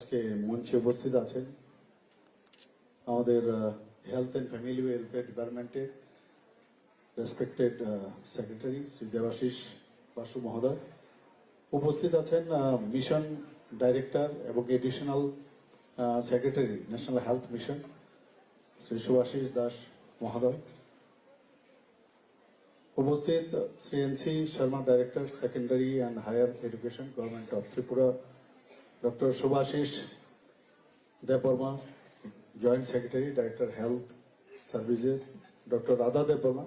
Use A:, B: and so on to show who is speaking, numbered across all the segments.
A: আজকে মঞ্চে উপস্থিত আছেন আমাদের হেলথ এন্ড ফ্যামিলি ওয়েলফেয়ার ডিপার্টমেন্টের রেসপেক্টেড সেক্রেটারি শ্রী দেবাশিস বাসু মহোদয়, উপস্থিত আছেন মিশন ডাইরেক্টর এবং additional secretary national health mission Shri Subhashis Das মহোদয়, উপস্থিত Shri NC Sharma director secondary and higher education government of Tripura, Dr. Subhashish Deborma, Joint Secretary, Director Health Services, Dr. Radha Deborma,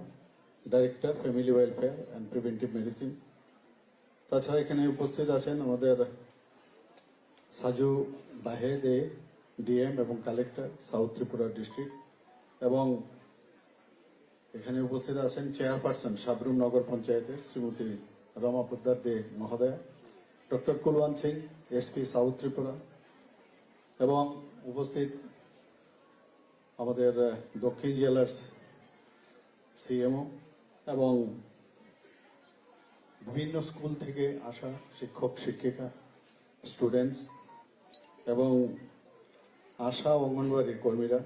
A: Director Family Welfare and Preventive Medicine. তাছাড়া এখানে উপস্থিত আছেন আমাদের Saju Bahede DM এবং collector south Tripura district, এবং এখানে উপস্থিত আছেন চেয়ারপারসন সাবরুম নগর পঞ্চায়েতের শ্রীমতী রমা পোদ্দার দে মহোদয়া, doctor Kulwan Singh SP south Tripura, এবং উপস্থিত আমাদের দক্ষিণ জেলার সিএমও এবং বিভিন্ন স্কুল থেকে আসা শিক্ষক শিক্ষিকা, স্টুডেন্টস এবং আশা অঙ্গনওয়াড়ি কর্মীরা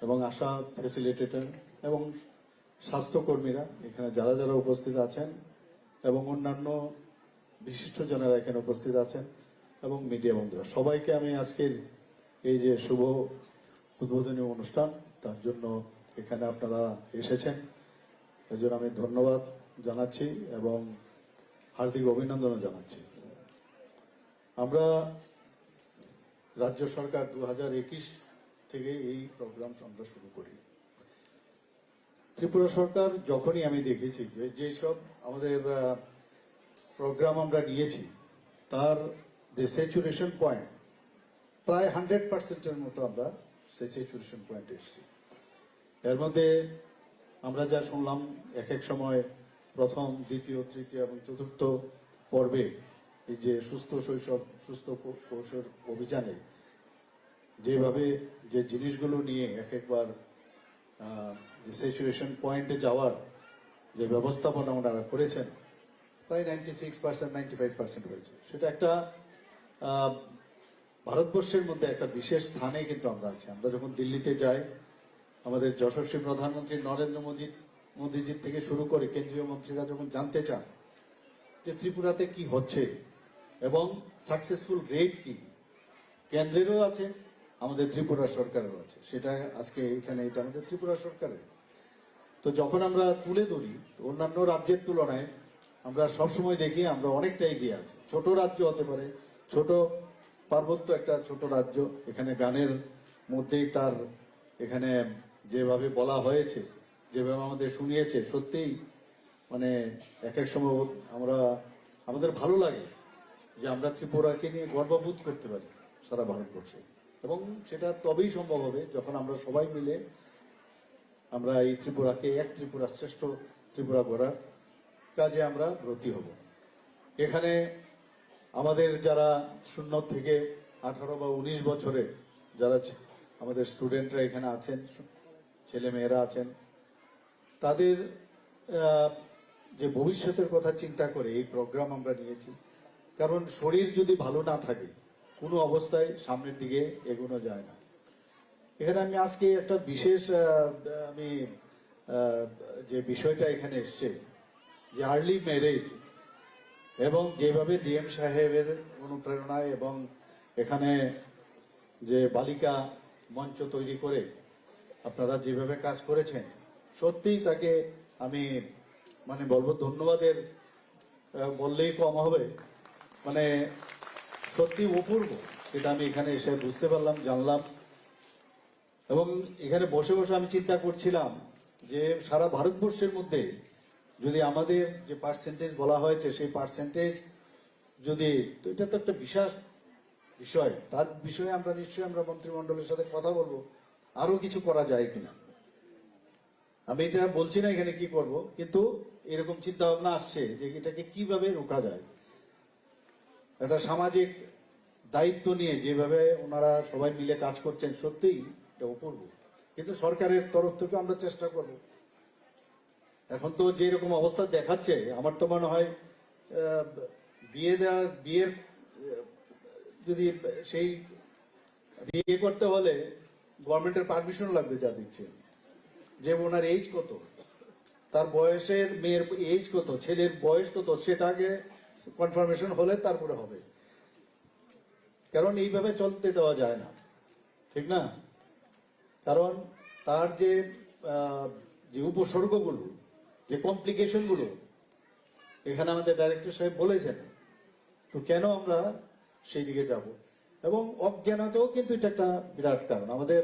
A: এবং আশা ফ্যাসিলিটেটর এবং স্বাস্থ্যকর্মীরা এখানে যারা যারা উপস্থিত আছেন এবং অন্যান্য বিশিষ্ট জনেরা এখানে উপস্থিত আছেন এবং মিডিয়া বন্ধুরা, সবাইকে আমি আজকের এই যে শুভ উদ্বোধনী অনুষ্ঠান তার জন্য এখানে আপনারা এসেছেন, এর জন্য আমি ধন্যবাদ জানাচ্ছি এবং হার্দিক অভিনন্দনও জানাচ্ছি। আমরা রাজ্য সরকার 2021 থেকে এই প্রোগ্রাম আমরা শুরু করি। ত্রিপুরা সরকার যখনই আমি দেখেছি যেসব আমাদের প্রোগ্রাম আমরা নিয়েছি তার যে স্যাচুরেশন পয়েন্ট প্রায় 100%-এর মতো আমরা সেই স্যাচুরেশন পয়েন্টে এসেছি। এর মধ্যে আমরা যা শুনলাম এক এক সময় প্রথম, দ্বিতীয়, তৃতীয় এবং চতুর্থ পর্বে এই যে সুস্থ শৈশব সুস্থ কৈশোর অভিযানে যেভাবে যে জিনিসগুলো নিয়ে এক একবার যে স্যাচুরেশন পয়েন্টে যাওয়ার যে ব্যবস্থাপনা ওনারা করেছেন প্রায় 96%, 95% হয়েছে। সেটা একটা ভারতবর্ষের মধ্যে একটা বিশেষ স্থানে কিন্তু আমরা আছি। আমরা যখন দিল্লিতে যাই, আমাদের যশস্বী প্রধানমন্ত্রী নরেন্দ্র মোদীজির থেকে শুরু করে কেন্দ্রীয় মন্ত্রীরা যখন জানতে চান যে ত্রিপুরাতে কি হচ্ছে এবং সাকসেসফুল রেট কি, কেন্দ্রেরও আছে আমাদের ত্রিপুরা সরকারেরও আছে, সেটা আজকে এখানে এটা আমাদের ত্রিপুরা সরকারের। তো যখন আমরা তুলে ধরি অন্যান্য রাজ্যের তুলনায় আমরা সবসময় দেখি আমরা অনেকটা এগিয়ে আছি। ছোট রাজ্য হতে পারে, ছোট পার্বত্য একটা ছোট রাজ্য, এখানে গানের মধ্যেই তার এখানে যেভাবে বলা হয়েছে, যেভাবে আমাদের শুনিয়েছে, সত্যিই মানে এক এক সময় আমাদের ভালো লাগে যে আমরা ত্রিপুরাকে নিয়ে গর্ববোধ করতে পারি সারা ভারতবর্ষে, এবং সেটা তবেই সম্ভব হবে যখন আমরা সবাই মিলে আমরা এই ত্রিপুরাকে এক ত্রিপুরা শ্রেষ্ঠ ত্রিপুরা গড়ার কাজে আমরা ব্রতী হব। এখানে আমাদের যারা 0 থেকে 18 বা 19 বছরের যারা আমাদের স্টুডেন্টরা এখানে আছেন, ছেলে মেয়েরা আছেন, তাদের যে ভবিষ্যতের কথা চিন্তা করে এই প্রোগ্রাম আমরা নিয়েছি। কারণ শরীর যদি ভালো না থাকে কোনো অবস্থায় সামনের দিকে এগোনো যায় না। এখানে আমি আজকে একটা বিশেষ আমি যে বিষয়টা এখানে এসছে যে আর্লি ম্যারেজ, এবং যেভাবে ডিএম সাহেবের অনুপ্রেরণায় এবং এখানে যে বালিকা মঞ্চ তৈরি করে আপনারা যেভাবে কাজ করেছেন, সত্যিই তাকে আমি মানে বলবো ধন্যবাদের বললেই কম হবে, মানে সত্যি অপূর্ব। সেটা আমি এখানে এসে বুঝতে পারলাম, জানলাম, এবং এখানে বসে বসে আমি চিন্তা করছিলাম যে সারা ভারতবর্ষের মধ্যে যদি আমাদের যে পার্সেন্টেজ বলা হয়েছে সেই পার্সেন্টেজ যদি, তো এটা তো একটা বিশাল বিষয়, তার বিষয়ে আমরা নিশ্চয়ই আমরা মন্ত্রিমণ্ডলের সাথে কথা বলবো আরো কিছু করা যায় কিনা। আমি এটা বলছি না এখানে কি করব, কিন্তু এরকম চিন্তা ভাবনা আসছে যে এটাকে কিভাবে রোকা যায়। একটা সামাজিক দায়িত্ব নিয়ে যেভাবে ওনারা সবাই মিলে কাজ করছেন, সত্যিই এটা অপূর্ব। কিন্তু সরকারের তরফ থেকে আমরা চেষ্টা করব। এখন তো যেরকম অবস্থা দেখাচ্ছে, আমার তো মনে হয় বিয়ের যদি সেই বিয়ে করতে হলে গভর্নমেন্টের পারমিশন লাগবে, যা দিচ্ছে, যে ওনার এজ কত, তার বয়সের, মেয়ের এজ কত, ছেলের বয়স কত, সেটা আগে কনফার্মেশন হলে তারপরে হবে। কারণ এইভাবে চলতে দেওয়া যায় না, ঠিক না? কারণ তার যে উপসর্গগুলো, যে কমপ্লিকেশনগুলো এখানে আমাদের ডাইরেক্টর সাহেব বলেছেন, তো কেন আমরা সেই দিকে যাব? এবং অজ্ঞানতাও কিন্তু এটা একটা বিরাট কারণ। আমাদের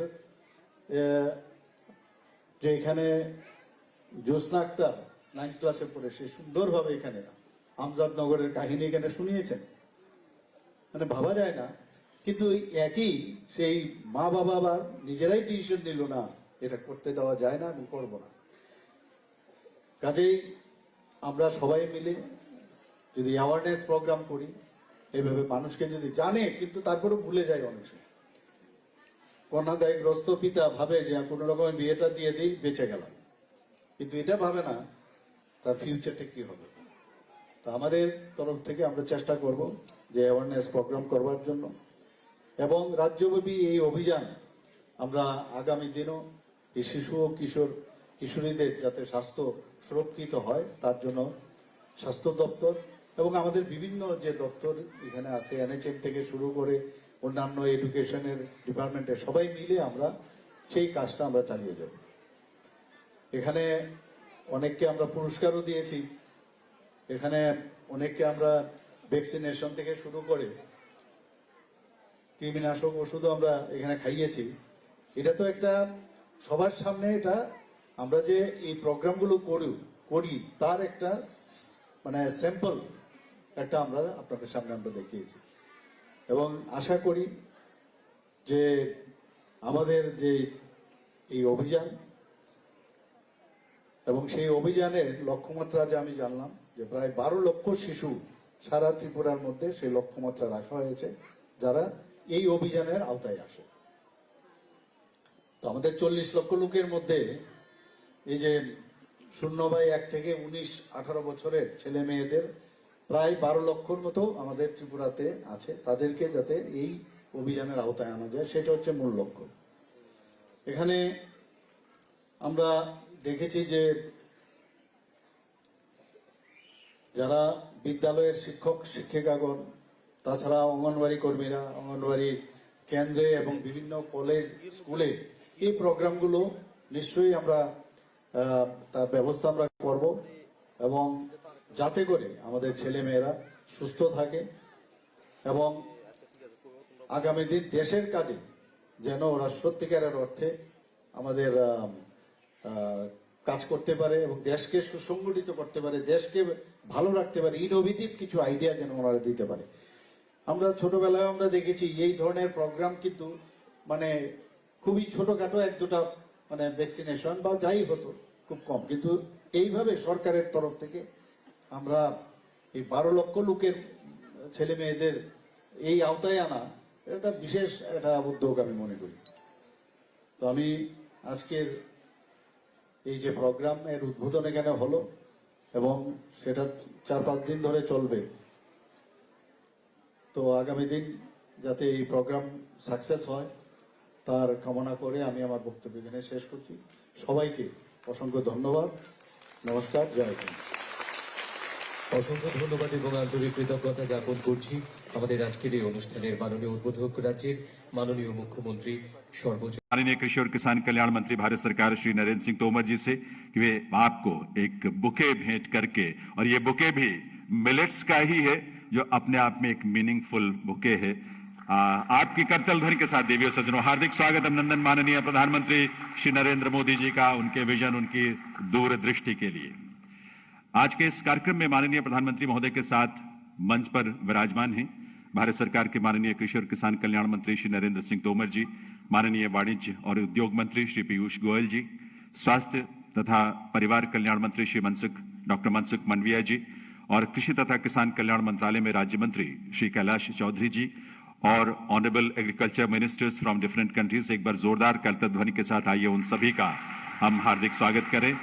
A: যে এখানে জ্যোৎস্না আক্তার 9th ক্লাসে পড়ে, সে সুন্দরভাবে এখানে আমজাদনগরের কাহিনী এখানে শুনিয়েছেন, মানে ভাবা যায় না। কিন্তু একই সেই মা বাবা আবার নিজেরাই ডিসিশন নিল না, এটা করতে দেওয়া যায় না এবং করব না। কাজেই আমরা সবাই মিলে যদি অ্যাওয়ারনেস প্রোগ্রাম করি, এইভাবে মানুষকে যদি জানে কিন্তু তারপরেও ভুলে যায় অনেক সময়। কন্যাদায়গ্রস্ত পিতা ভাবে যে কোনো রকমের বিয়েটা দিয়ে দিই, বেঁচে গেলাম, কিন্তু এটা ভাবে না তার ফিউচারটা কি হবে। তো আমাদের তরফ থেকে আমরা চেষ্টা করব যে অ্যাওয়ারনেস প্রোগ্রাম করবার জন্য, এবং রাজ্যব্যাপী এই অভিযান আমরা আগামী দিনও এই শিশু ও কিশোরীদের যাতে স্বাস্থ্য সুরক্ষিত হয় তার জন্য স্বাস্থ্য দপ্তর এবং আমাদের বিভিন্ন যে দপ্তর এখানে আছে, NHM থেকে শুরু করে অন্যান্য এডুকেশনের ডিপার্টমেন্টের সবাই মিলে আমরা সেই কাজটা আমরা চালিয়ে যাব। এখানে অনেককে আমরা পুরস্কারও দিয়েছি, এখানে অনেককে আমরা ভ্যাকসিনেশন থেকে শুরু করে কৃমিনাশক ওষুধও আমরা এখানে খাইয়েছি। এটা তো একটা সবার সামনে, এটা আমরা যে এই প্রোগ্রামগুলো করি তার একটা মানে স্যাম্পল একটা আমরা আপনাদের সামনে আমরা দেখিয়েছি। এবং আশা করি যে আমাদের যে এই অভিযান এবং সেই অভিযানের লক্ষ্যমাত্রা যে আমি জানলাম যে প্রায় 12 লক্ষ শিশু সারা ত্রিপুরার মধ্যে সেই লক্ষ্যমাত্রা রাখা হয়েছে যারা এই অভিযানের আওতায় আসে। তো আমাদের 40 লক্ষ লোকের মধ্যে এই যে 0/1 থেকে 19-18 বছরের ছেলে মেয়েদের প্রায় 12 লক্ষর মতো আমাদের ত্রিপুরাতে আছে, তাদেরকে যাতে এই অভিযানের আওতায় আনা যায় সেটা হচ্ছে মূল লক্ষ্য। এখানে আমরা দেখেছি যে যারা বিদ্যালয়ের শিক্ষক শিক্ষিকাগণ, তাছাড়া অঙ্গনওয়াড়ি কর্মীরা, অঙ্গনওয়াড়ি কেন্দ্রে এবং বিভিন্ন কলেজ স্কুলে এই প্রোগ্রামগুলো নিশ্চয়ই আমরা তার ব্যবস্থা আমরা করব, এবং যাতে করে আমাদের ছেলে মেয়েরা সুস্থ থাকে এবং আগামী দিন দেশের কাজে যেন ওরা সত্যিকারের অর্থে আমাদের কাজ করতে পারে এবং দেশকে সুসংগঠিত করতে পারে, দেশকে ভালো রাখতে পারে, ইনোভেটিভ কিছু আইডিয়া যেন ওনারা দিতে পারে। আমরা ছোটবেলায় আমরা দেখেছি এই ধরনের প্রোগ্রাম কিন্তু মানে খুবই ছোটখাটো 1-2টা মানে ভ্যাকসিনেশন বা যাই হতো খুব কম, কিন্তু এইভাবে সরকারের তরফ থেকে আমরা এই 12 লক্ষ লোকের ছেলে মেয়েদের এই আওতায় আনা এটা বিশেষ একটা উদ্যোগ আমি মনে করি। তো আমি আজকের এই যে প্রোগ্রাম এর উদ্বোধন এখানে হলো এবং সেটা 4-5 দিন ধরে চলবে। তো আগামী দিন যাতে এই প্রোগ্রাম সাকসেস হয় তার কামনা করে আমি আমার বক্তব্য এখানে শেষ করছি। সবাইকে অসংখ্য ধন্যবাদ, নমস্কার, জয় হিন্দ।
B: অসংখ্য ধন্যবাদ এবং আন্তরিক কৃতজ্ঞতা জ্ঞাপন করছি আমাদের আজকের এই অনুষ্ঠানের মাননীয় উদ্বোধক রাজ্যের মাননীয় মুখ্যমন্ত্রী সর্বোচ্চ
C: माननीय कृषि और किसान कल्याण मंत्री भारत सरकार श्री नरेंद्र सिंह तोमर जी से कि वे आपको एक बुके भेंट करके, और ये बुके भी मिलेट्स का ही है जो अपने आप में एक मीनिंगफुल बुके है। आपकी करतल ध्वनि के साथ देवियों सज्जनों हार्दिक स्वागत अभिनंदन माननीय प्रधानमंत्री श्री नरेंद्र मोदी जी का, उनके विजन, उनकी दूरदृष्टि के लिए। आज के इस कार्यक्रम में माननीय प्रधानमंत्री महोदय के साथ मंच पर विराजमान हैं भारत सरकार के माननीय कृषि और किसान कल्याण मंत्री श्री नरेंद्र सिंह तोमर जी, माननीय वाणिज्य और उद्योग मंत्री श्री पीयूष गोयल जी, स्वास्थ्य तथा परिवार कल्याण मंत्री श्री डॉक्टर मनसुख मंडविया जी, और कृषि तथा किसान कल्याण मंत्रालय में राज्य मंत्री श्री कैलाश चौधरी जी, और honourable agriculture ministers from different countries. एक बार जोरदार करतल ध्वनि के साथ आइए उन सभी का हम हार्दिक स्वागत करें।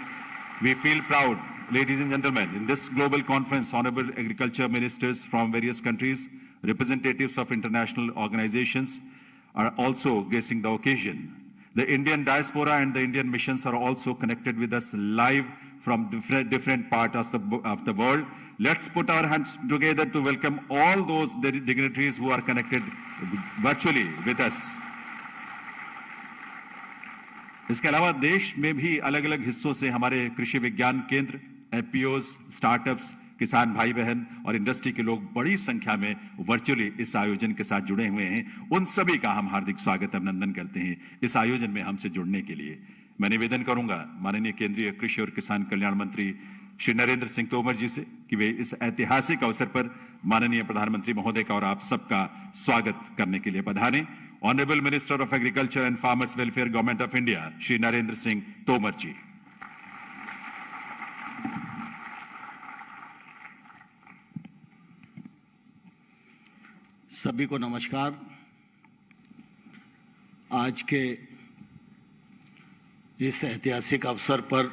C: We feel proud, ladies and gentlemen, in this global conference, honorable agriculture ministers from various countries representatives of international organizations are also gracing the occasion. The Indian diaspora and the Indian missions are also connected with us live from different parts of the world. Let's put our hands together to welcome all those dignitaries who are connected virtually with us. इसके अलावा देश में भी अलग अलग हिस्सों से हमारे कृषि विज्ञान केंद्र, एफपीओज, स्टार्टअप्स, किसान भाई बहन और इंडस्ट्री के लोग बड़ी संख्या में वर्चुअली इस आयोजन के साथ जुड़े हुए हैं। उन सभी का हम हार्दिक स्वागत अभिनंदन करते हैं इस आयोजन में हमसे जुड़ने के लिए। मैं निवेदन करूंगा माननीय केंद्रीय कृषि और किसान कल्याण मंत्री श्री नरेंद्र सिंह तोमर जी से कि वे इस ऐतिहासिक अवसर पर माननीय प्रधानमंत्री महोदय का और आप सबका स्वागत करने के लिए पधारें। Honourable minister of agriculture and farmers welfare, government of India, Shri Narendra Singh Tomar ji.
D: सभी को नमस्कार। आज के इस ऐतिहासिक अवसर पर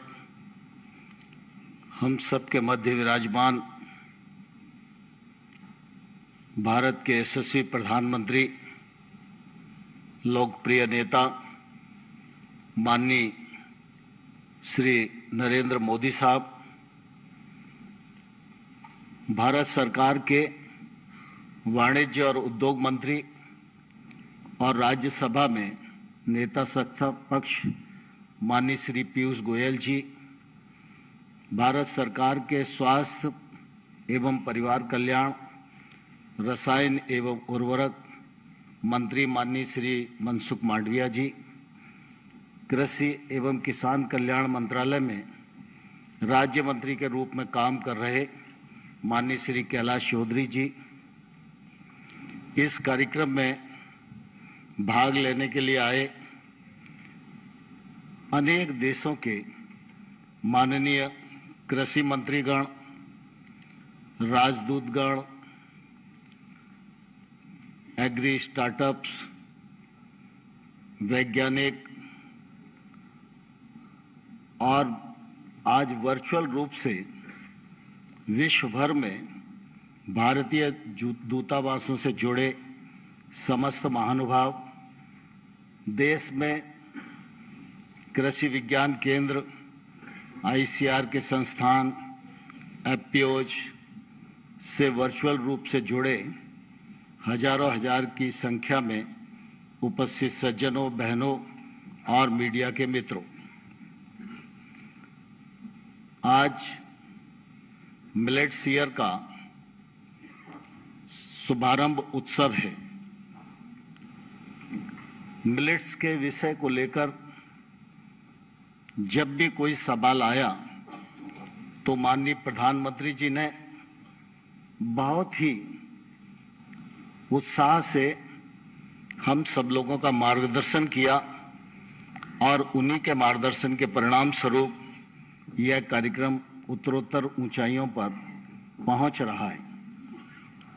D: हम सबके मध्य विराजमान भारत के यशस्वी प्रधानमंत्री, लोकप्रिय नेता माननीय श्री नरेंद्र मोदी साहब, भारत सरकार के वाणिज्य और उद्योग मंत्री और राज्यसभा में नेता सत्ता पक्ष माननीय श्री पीयूष गोयल जी, भारत सरकार के स्वास्थ्य एवं परिवार कल्याण, रसायन एवं उर्वरक मंत्री माननीय श्री मनसुख मांडविया जी, कृषि एवं किसान कल्याण मंत्रालय में राज्य मंत्री के रूप में काम कर रहे माननीय श्री कैलाश चौधरी जी, इस कार्यक्रम में भाग लेने के लिए आए अनेक देशों के माननीय कृषि मंत्रीगण, राजदूतगण, एग्री स्टार्टअप्स, वैज्ञानिक और आज वर्चुअल रूप से विश्व भर में भारतीय दूतावासों से जुड़े समस्त महानुभाव, देश में कृषि विज्ञान केंद्र, आईसीआर के संस्थान, एफपीओज से वर्चुअल रूप से जुड़े हजारों हजार की संख्या में उपस्थित सज्जनों, बहनों और मीडिया के मित्रों, आज मिलेट्स ईयर का शुभारंभ उत्सव है। मिलेट्स के विषय को लेकर जब भी कोई सवाल आया तो माननीय प्रधानमंत्री जी ने बहुत ही उत्साह से हम सब लोगों का मार्गदर्शन किया और उन्हीं के मार्गदर्शन के परिणाम स्वरूप यह कार्यक्रम उत्तरोत्तर ऊंचाइयों पर पहुंच रहा है।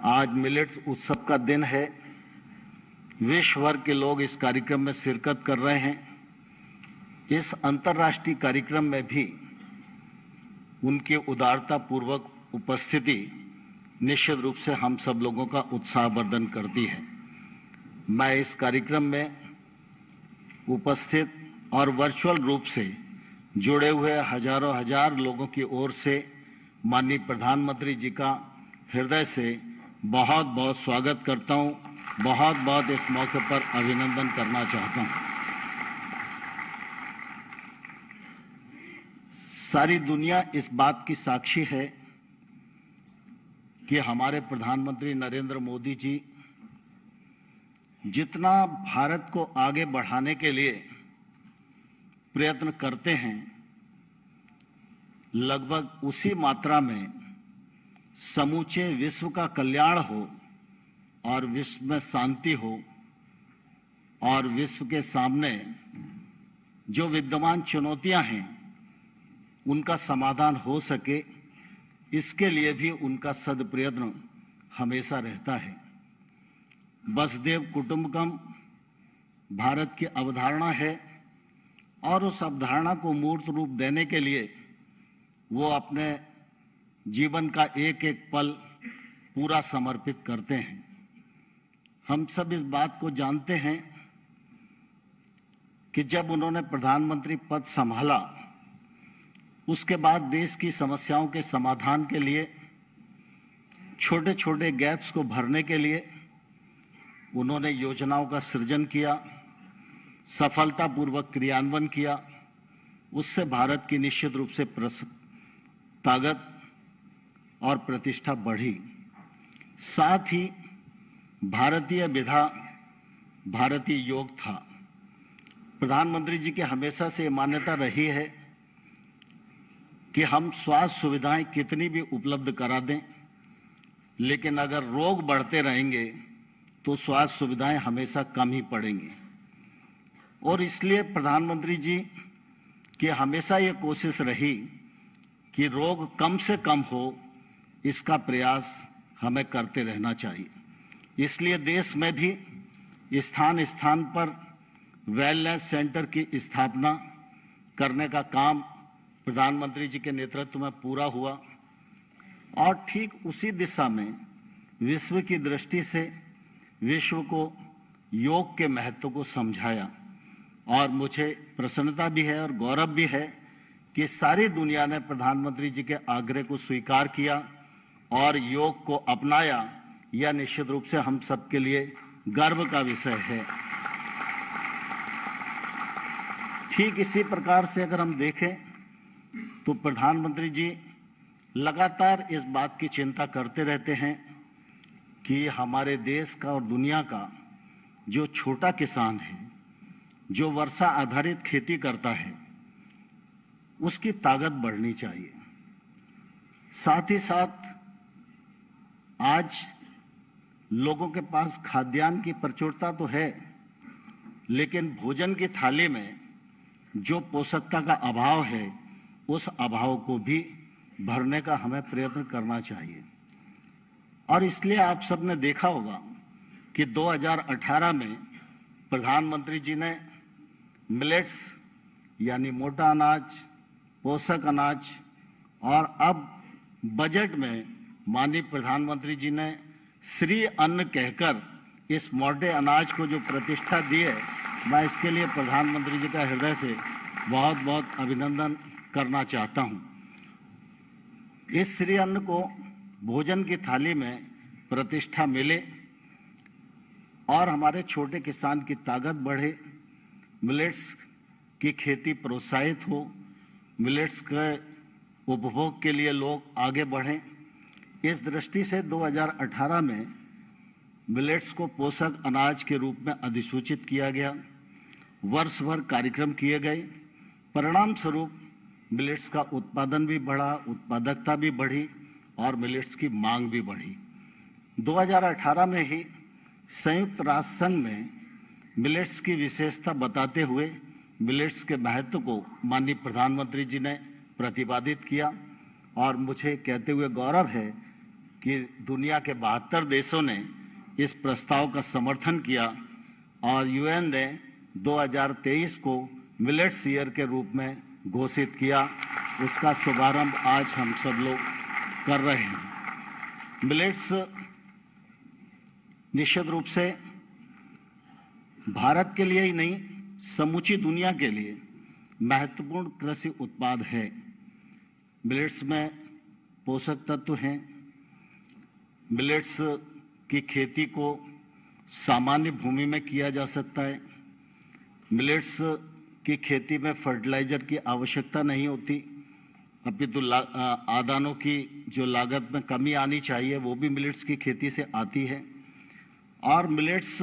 D: आज मिलेट्स उत्सव का दिन है। विश्व भर के लोग इस कार्यक्रम में शिरकत कर रहे हैं। इस अंतर्राष्ट्रीय कार्यक्रम में भी उनकी उदारता पूर्वक उपस्थिति निश्चित रूप से हम सब लोगों का उत्साहवर्धन करती है। मैं इस कार्यक्रम में उपस्थित और वर्चुअल रूप से जुड़े हुए हजारों हजार लोगों की ओर से माननीय प्रधानमंत्री जी का हृदय से बहुत बहुत स्वागत करता हूं। बहुत बहुत इस मौके पर अभिनंदन करना चाहता हूं। सारी दुनिया इस बात की साक्षी है कि हमारे प्रधानमंत्री नरेंद्र मोदी जी जितना भारत को आगे बढ़ाने के लिए प्रयत्न करते हैं, लगभग उसी मात्रा में समूचे विश्व का कल्याण हो और विश्व में शांति हो और विश्व के सामने जो विद्यमान चुनौतियां हैं उनका समाधान हो सके, इसके लिए भी उनका सदप्रयत्न हमेशा रहता है। वसुधैव कुटुंबकम भारत की अवधारणा है और उस अवधारणा को मूर्त रूप देने के लिए वो अपने जीवन का एक एक पल पूरा समर्पित करते हैं। हम सब इस बात को जानते हैं कि जब उन्होंने प्रधानमंत्री पद संभाला उसके बाद देश की समस्याओं के समाधान के लिए, छोटे छोटे गैप्स को भरने के लिए उन्होंने योजनाओं का सृजन किया, सफलतापूर्वक क्रियान्वयन किया। उससे भारत की निश्चित रूप से ताकत और प्रतिष्ठा बढ़ी। साथ ही भारतीय विधा, भारतीय योग था। प्रधानमंत्री जी की हमेशा से मान्यता रही है कि हम स्वास्थ्य सुविधाएं कितनी भी उपलब्ध करा दें, लेकिन अगर रोग बढ़ते रहेंगे तो स्वास्थ्य सुविधाएं हमेशा कम ही पड़ेंगी। और इसलिए प्रधानमंत्री जी की हमेशा ये कोशिश रही कि रोग कम से कम हो, इसका प्रयास हमें करते रहना चाहिए। इसलिए देश में भी स्थान स्थान पर वेलनेस सेंटर की स्थापना करने का काम प्रधानमंत्री जी के नेतृत्व में पूरा हुआ और ठीक उसी दिशा में विश्व की दृष्टि से विश्व को योग के महत्व को समझाया। और मुझे प्रसन्नता भी है और गौरव भी है कि सारी दुनिया ने प्रधानमंत्री जी के आग्रह को स्वीकार किया और योग को अपनाया। यह निश्चित रूप से हम सबके लिए गर्व का विषय है। ठीक इसी प्रकार से अगर हम देखें तो प्रधानमंत्री जी लगातार इस बात की चिंता करते रहते हैं कि हमारे देश का और दुनिया का जो छोटा किसान है, जो वर्षा आधारित खेती करता है, उसकी ताकत बढ़नी चाहिए। साथ ही साथ आज लोगों के पास खाद्यान्न की प्रचुरता तो है, लेकिन भोजन की थाली में जो पोषकता का अभाव है, उस अभाव को भी भरने का हमें प्रयत्न करना चाहिए। और इसलिए आप सबने देखा होगा कि 2018 में प्रधानमंत्री जी ने मिलेट्स यानी मोटा अनाज, पोषक अनाज, और अब बजट में माननीय प्रधानमंत्री जी ने श्री अन्न कहकर इस मोटे अनाज को जो प्रतिष्ठा दी है, मैं इसके लिए प्रधानमंत्री जी का हृदय से बहुत बहुत अभिनंदन करना चाहता हूं। इस श्री अन्न को भोजन की थाली में प्रतिष्ठा मिले और हमारे छोटे किसान की ताकत बढ़े, मिलेट्स की खेती प्रोत्साहित हो, मिलेट्स के उपभोग के लिए लोग आगे बढ़ें। इस दृष्टि से 2018 में मिलेट्स को पोषक अनाज के रूप में अधिसूचित किया गया। वर्ष भर कार्यक्रम किए गए। परिणाम स्वरूप मिलेट्स का उत्पादन भी बढ़ा, उत्पादकता भी बढ़ी और मिलेट्स की मांग भी बढ़ी। 2018 में ही संयुक्त राष्ट्र संघ में मिलेट्स की विशेषता बताते हुए मिलेट्स के महत्व को माननीय प्रधानमंत्री जी ने प्रतिपादित किया और मुझे कहते हुए गौरव है कि दुनिया के 72 देशों ने इस प्रस्ताव का समर्थन किया और यूएन ने 2023 को मिलेट्स ईयर के रूप में घोषित किया। उसका शुभारंभ आज हम सब लोग कर रहे हैं। मिलेट्स निश्चित रूप से भारत के लिए ही नहीं, समूची दुनिया के लिए महत्वपूर्ण कृषि उत्पाद है। मिलेट्स में पोषक तत्व हैं। मिलेट्स की खेती को सामान्य भूमि में किया जा सकता है। मिलेट्स की खेती में फर्टिलाइजर की आवश्यकता नहीं होती, अपितु आदानों की जो लागत में कमी आनी चाहिए वो भी मिलेट्स की खेती से आती है। और मिलेट्स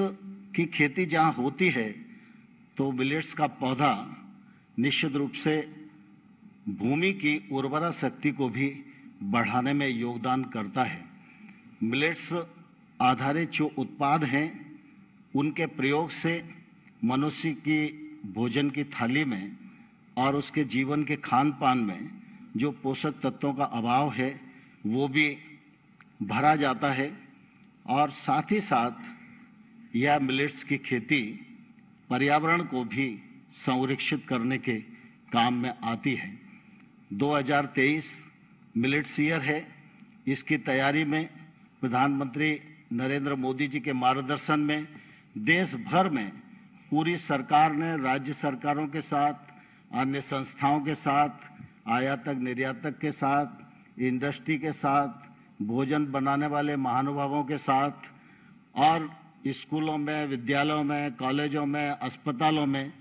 D: की खेती जहाँ होती है तो मिलेट्स का पौधा निश्चित रूप से भूमि की उर्वरा शक्ति को भी बढ़ाने में योगदान करता है। मिलेट्स आधारित जो उत्पाद हैं उनके प्रयोग से मनुष्य की भोजन की थाली में और उसके जीवन के खान पान में जो पोषक तत्वों का अभाव है वो भी भरा जाता है। और साथ ही साथ यह मिलेट्स की खेती पर्यावरण को भी संरक्षित करने के काम में आती है। 2023 मिलेट्स ईयर है। इसकी तैयारी में प्रधानमंत्री नरेंद्र मोदी जी के मार्गदर्शन में देश भर में पूरी सरकार ने राज्य सरकारों के साथ, अन्य संस्थाओं के साथ, आयातक निर्यातक के साथ, इंडस्ट्री के साथ, भोजन बनाने वाले महानुभावों के साथ और स्कूलों में, विद्यालयों में, कॉलेजों में, अस्पतालों में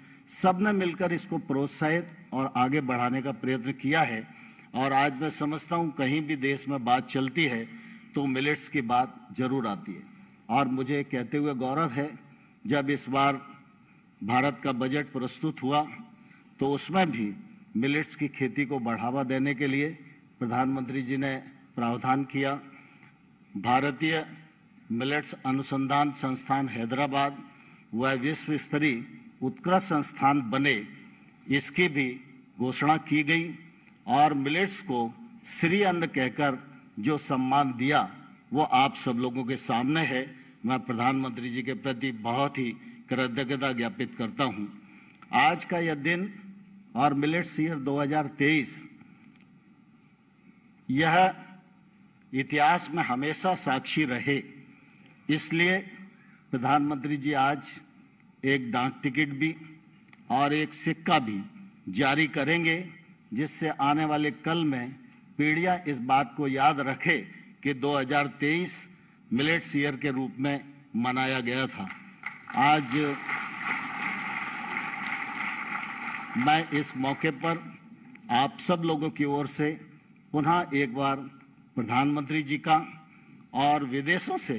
D: सबने मिलकर इसको प्रोत्साहित और आगे बढ़ाने का प्रयत्न किया है। और आज मैं समझता हूँ कहीं भी देश में बात चलती है तो मिलेट्स की बात जरूर आती है। और मुझे कहते हुए गौरव है, जब इस बार भारत का बजट प्रस्तुत हुआ तो उसमें भी मिलेट्स की खेती को बढ़ावा देने के लिए प्रधानमंत्री जी ने प्रावधान किया। भारतीय मिलेट्स अनुसंधान संस्थान हैदराबाद वह विश्व स्तरीय उत्कृष्ट संस्थान बने, इसकी भी घोषणा की गई और मिलेट्स को श्री अन्न कहकर जो सम्मान दिया वो आप सब लोगों के सामने है। मैं प्रधानमंत्री जी के प्रति बहुत ही कृतज्ञता ज्ञापित करता हूं। आज का यह दिन और मिलेट्स ईयर 2023 यह इतिहास में हमेशा साक्षी रहे, इसलिए प्रधानमंत्री जी आज एक डाक टिकट भी और एक सिक्का भी जारी करेंगे, जिससे आने वाले कल में पीढ़ियां इस बात को याद रखे कि 2023 मिलेट्स ईयर के रूप में मनाया गया था। आज मैं इस मौके पर आप सब लोगों की ओर से पुनः एक बार प्रधानमंत्री जी का और विदेशों से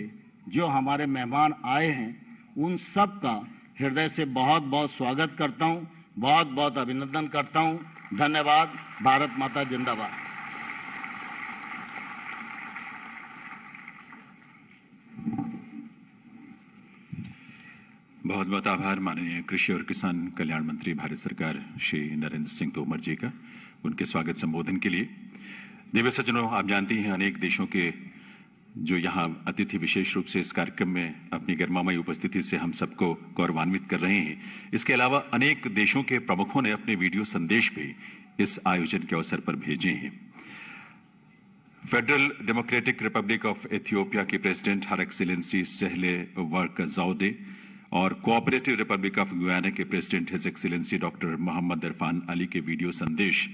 D: जो हमारे मेहमान आए हैं उन सब का हृदय से बहुत बहुत स्वागत करता हूं, बहुत बहुत अभिनंदन करता हूं। धन्यवाद। भारत माता जिंदाबाद।
C: बहुत बहुत आभार माननीय कृषि और किसान कल्याण मंत्री भारत सरकार श्री नरेंद्र सिंह तोमर जी का उनके स्वागत संबोधन के लिए। दिव्य सज्जनों, आप जानती हैं अनेक देशों के जो यहाँ अतिथि विशेष रूप से इस कार्यक्रम में अपनी गरिमामयी उपस्थिति से हम सबको गौरवान्वित कर रहे हैं। इसके अलावा अनेक देशों के प्रमुखों ने अपने वीडियो संदेश भी इस आयोजन के अवसर पर भेजे हैं। Federal democratic republic of Ethiopia के president her excellency Sahle Work Zewde और कोऑपरेटिव रिपब्लिक ऑफ गुयाना के president his excellency doctor Mohamed Irfaan Ali video वीडियो संदेश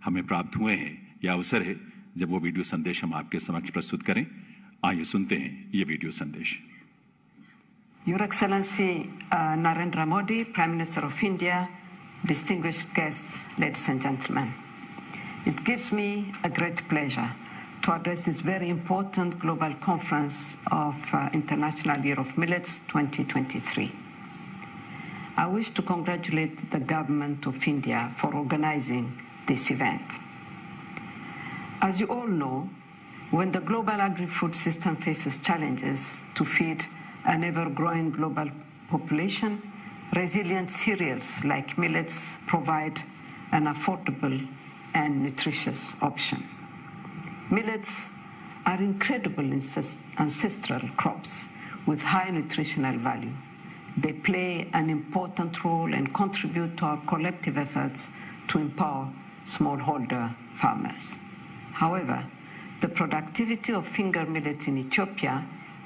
C: हमें प्राप्त हुए हैं। यह अवसर है जब वो वीडियो संदेश हम आपके समक्ष प्रस्तुत करें। आइए सुनते हैं ये वीडियो संदेश।
E: Your Excellency Narendra Modi, Prime Minister of India, distinguished guests, ladies and gentlemen. It gives me a great pleasure to address this very important global conference of International Year of Millets 2023. I wish to congratulate the government of India for organizing this event. As you all know, when the global agri-food system faces challenges to feed an ever-growing global population, resilient cereals like millets provide an affordable and nutritious option. Millets are incredible ancestral crops with high nutritional value. They play an important role and contribute to our collective efforts to empower smallholder farmers. However, the productivity of finger millet in Ethiopia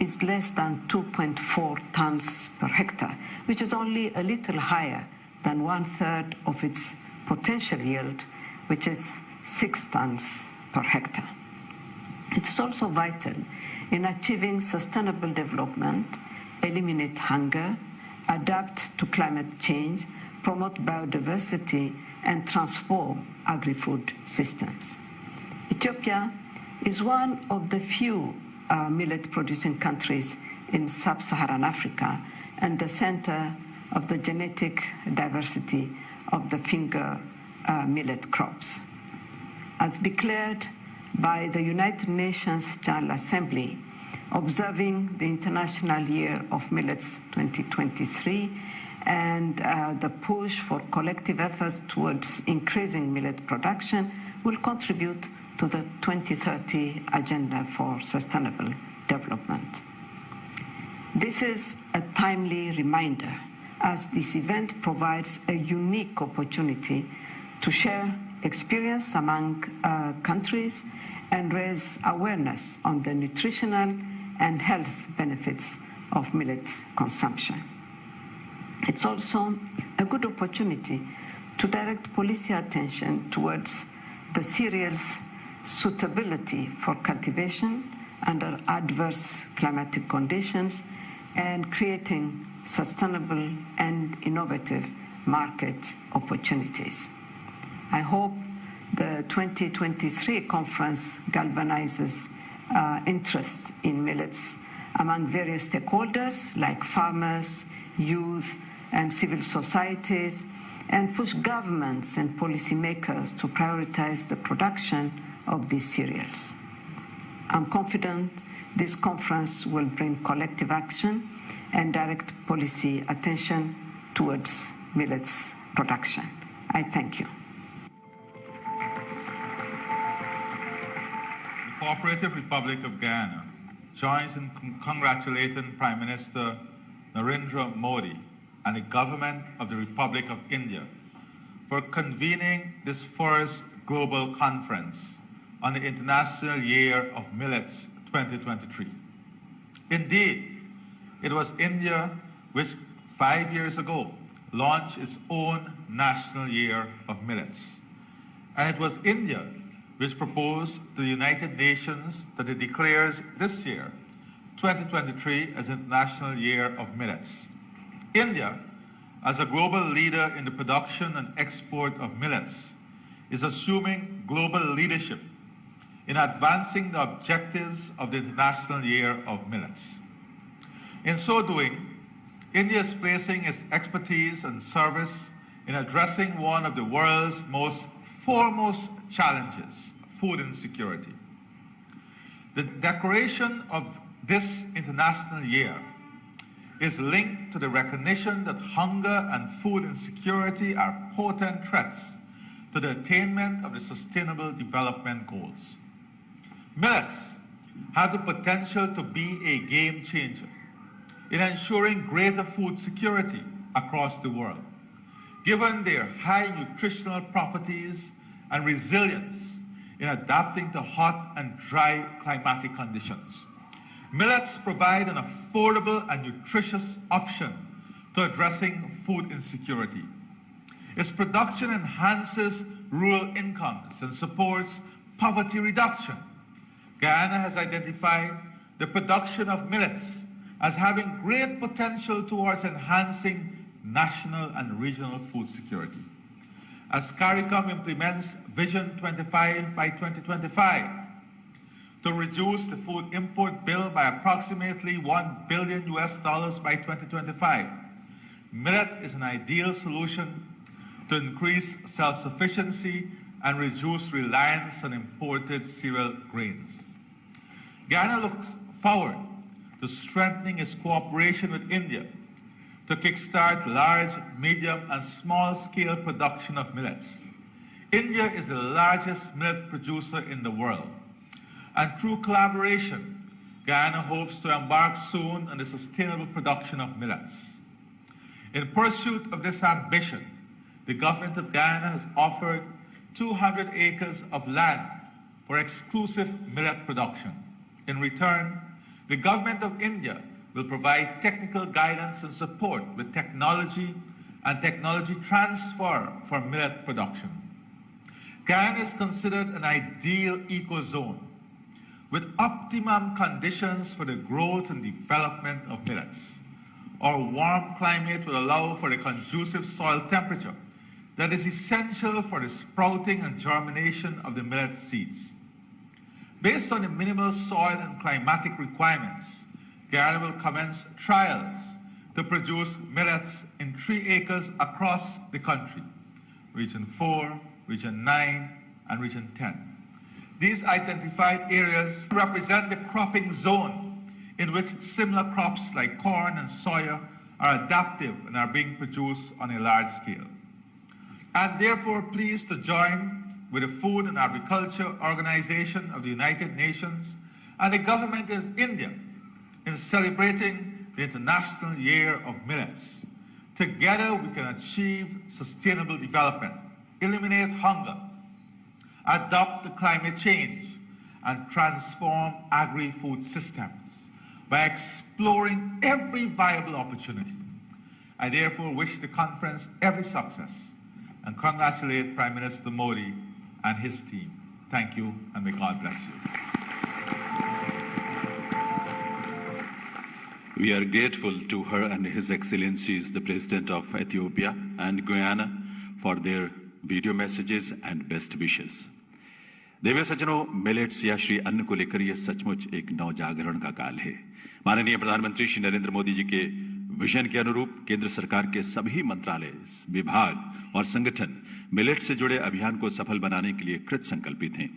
E: is less than 2.4 tons per hectare, which is only a little higher than 1/3 of its potential yield, which is 6 tons per hectare. It's also vital in achieving sustainable development, eliminate hunger, adapt to climate change, promote biodiversity, and transform agri-food systems. Ethiopia is one of the few millet-producing countries in sub-Saharan Africa and the center of the genetic diversity of the finger millet crops. As declared by the United Nations General Assembly, observing the International Year of Millets 2023 and the push for collective efforts towards increasing millet production will contribute to the 2030 Agenda for Sustainable Development. This is a timely reminder, as this event provides a unique opportunity to share experience among countries and raise awareness on the nutritional and health benefits of millet consumption. It's also a good opportunity to direct policy attention towards the cereal's suitability for cultivation under adverse climatic conditions and creating sustainable and innovative market opportunities. I hope the 2023 conference galvanizes interest in millets among various stakeholders like farmers, youth, and civil societies, and push governments and policymakers to prioritize the production of these cereals. I'm confident this conference will bring collective action and direct policy attention towards millets production. I thank you.
F: The Cooperative Republic of Guyana joins in congratulating Prime Minister Narendra Modi and the government of the Republic of India for convening this first global conference on the International Year of Millets 2023. Indeed, it was India which 5 years ago launched its own National Year of Millets. And it was India which proposed to the United Nations that it declares this year, 2023, as International Year of Millets. India, as a global leader in the production and export of millets, is assuming global leadership in advancing the objectives of the International Year of Millets. In so doing, India is placing its expertise and service in addressing one of the world's most foremost challenges, food insecurity. The declaration of this International Year is linked to the recognition that hunger and food insecurity are potent threats to the attainment of the Sustainable Development Goals. Millets have the potential to be a game changer in ensuring greater food security across the world, given their high nutritional properties and resilience in adapting to hot and dry climatic conditions. Millets provide an affordable and nutritious option to addressing food insecurity. Its production enhances rural incomes and supports poverty reduction. Guyana has identified the production of millets as having great potential towards enhancing national and regional food security. As CARICOM implements Vision 25 by 2025 to reduce the food import bill by approximately $1 billion by 2025, millet is an ideal solution to increase self-sufficiency and reduce reliance on imported cereal grains. Guyana looks forward to strengthening its cooperation with India to kickstart large, medium, and small-scale production of millets. India is the largest millet producer in the world, and through collaboration, Guyana hopes to embark soon on the sustainable production of millets. In pursuit of this ambition, the government of Guyana has offered 200 acres of land for exclusive millet production. In return, the government of India will provide technical guidance and support with technology and technology transfer for millet production. Guyana is considered an ideal ecozone with optimum conditions for the growth and development of millets. Our warm climate will allow for a conducive soil temperature that is essential for the sprouting and germination of the millet seeds. Based on the minimal soil and climatic requirements, Guyana will commence trials to produce millets in 3 acres across the country, Region 4, Region 9, and Region 10. These identified areas represent the cropping zone in which similar crops like corn and soya are adaptive and are being produced on a large scale. I'm therefore pleased to join with the Food and Agriculture Organization of the United Nations and the government of India in celebrating the International Year of Millets. Together we can achieve sustainable development, eliminate hunger, adapt to climate change, and transform agri-food systems. by exploring every viable opportunity. I therefore wish the conference every success and congratulate Prime Minister Modi and his team. Thank you, and may God bless you.
C: We are grateful to her and His Excellencies, the President of Ethiopia and Guyana, for their video messages and best wishes. देवी सज्जनों, millets या श्री अन्न को लेकर यह सचमुच एक नवजागरण का काल है। माननीय प्रधानमंत्री श्री नरेंद्र मोदी जी के विजन के अनुरूप केंद्र सरकार के सभी मंत्रालय, विभाग और संगठन मिलेट्स से जुड़े अभियान को सफल बनाने के लिए कृत संकल्पित हैं।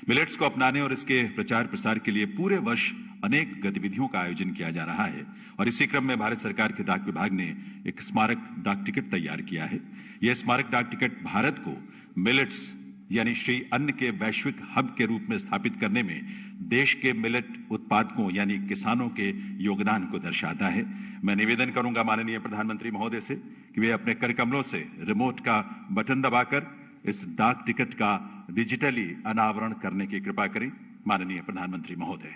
C: मिलेट्स को अपनाने और इसके प्रचार प्रसार के लिए पूरे वर्ष अनेक गतिविधियों का आयोजन किया जा रहा है और इसी क्रम में भारत सरकार के डाक विभाग ने एक स्मारक डाक टिकट तैयार किया है। यह स्मारक डाक टिकट भारत को मिलेट्स यानी श्री अन्न के वैश्विक हब के रूप में स्थापित करने में देश के मिलेट उत्पादकों यानी किसानों के योगदान को दर्शाता है। मैं निवेदन करूंगा माननीय प्रधानमंत्री महोदय से कि वे अपने कर कमलों से रिमोट का बटन दबाकर इस डाक टिकट का डिजिटली अनावरण करने की कृपा करें। माननीय प्रधानमंत्री महोदय।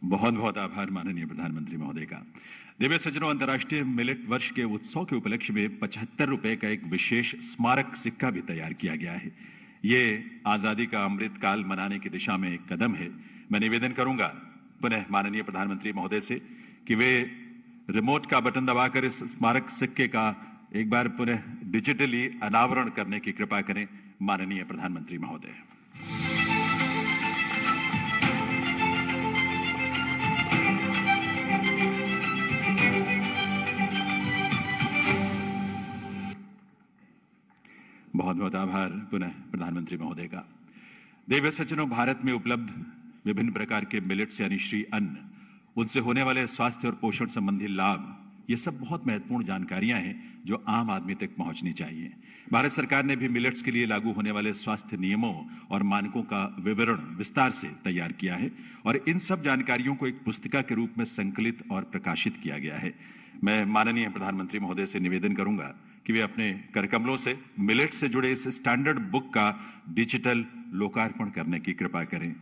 C: बहुत बहुत आभार माननीय प्रधानमंत्री महोदय का। देवी सज्जनों, अंतर्राष्ट्रीय मिलेट वर्ष के उत्सव के उपलक्ष्य में 75 रुपए का एक विशेष स्मारक सिक्का भी तैयार किया गया है। ये आजादी का अमृत काल मनाने की दिशा में एक कदम है। मैं निवेदन करूंगा पुनः माननीय प्रधानमंत्री महोदय से कि वे रिमोट का बटन दबाकर इस स्मारक सिक्के का एक बार पुनः डिजिटली अनावरण करने की कृपा करें। माननीय प्रधानमंत्री महोदय। बहुत बहुत आभार पुनः प्रधानमंत्री महोदय का। देवी सज्जनों, भारत में उपलब्ध विभिन्न प्रकार के मिलेट्स यानी श्री अन्न, उनसे होने वाले स्वास्थ्य और पोषण संबंधी लाभ, ये सब बहुत महत्वपूर्ण जानकारियां हैं जो आम आदमी तक पहुंचनी चाहिए। भारत सरकार ने भी मिलेट्स के लिए लागू होने वाले स्वास्थ्य नियमों और मानकों का विवरण विस्तार से तैयार किया है और इन सब जानकारियों को एक पुस्तिका के रूप में संकलित और प्रकाशित किया गया है। मैं माननीय प्रधानमंत्री महोदय से निवेदन करूंगा कि वे अपने करकमलों से मिलेट से जुड़े इस स्टैंडर्ड बुक का डिजिटल लोकार्पण करने की कृपा करें।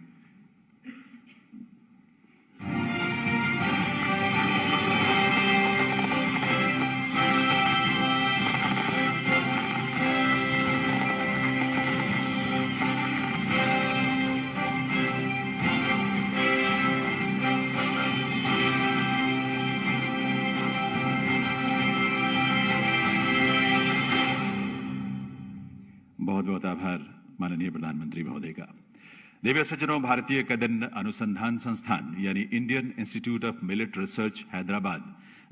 C: बहुत बहुत आभार माननीय प्रधानमंत्री महोदय का। देवी सज्जनों, भारतीय कदन्न अनुसंधान संस्थान यानी Indian institute of millet research Hyderabad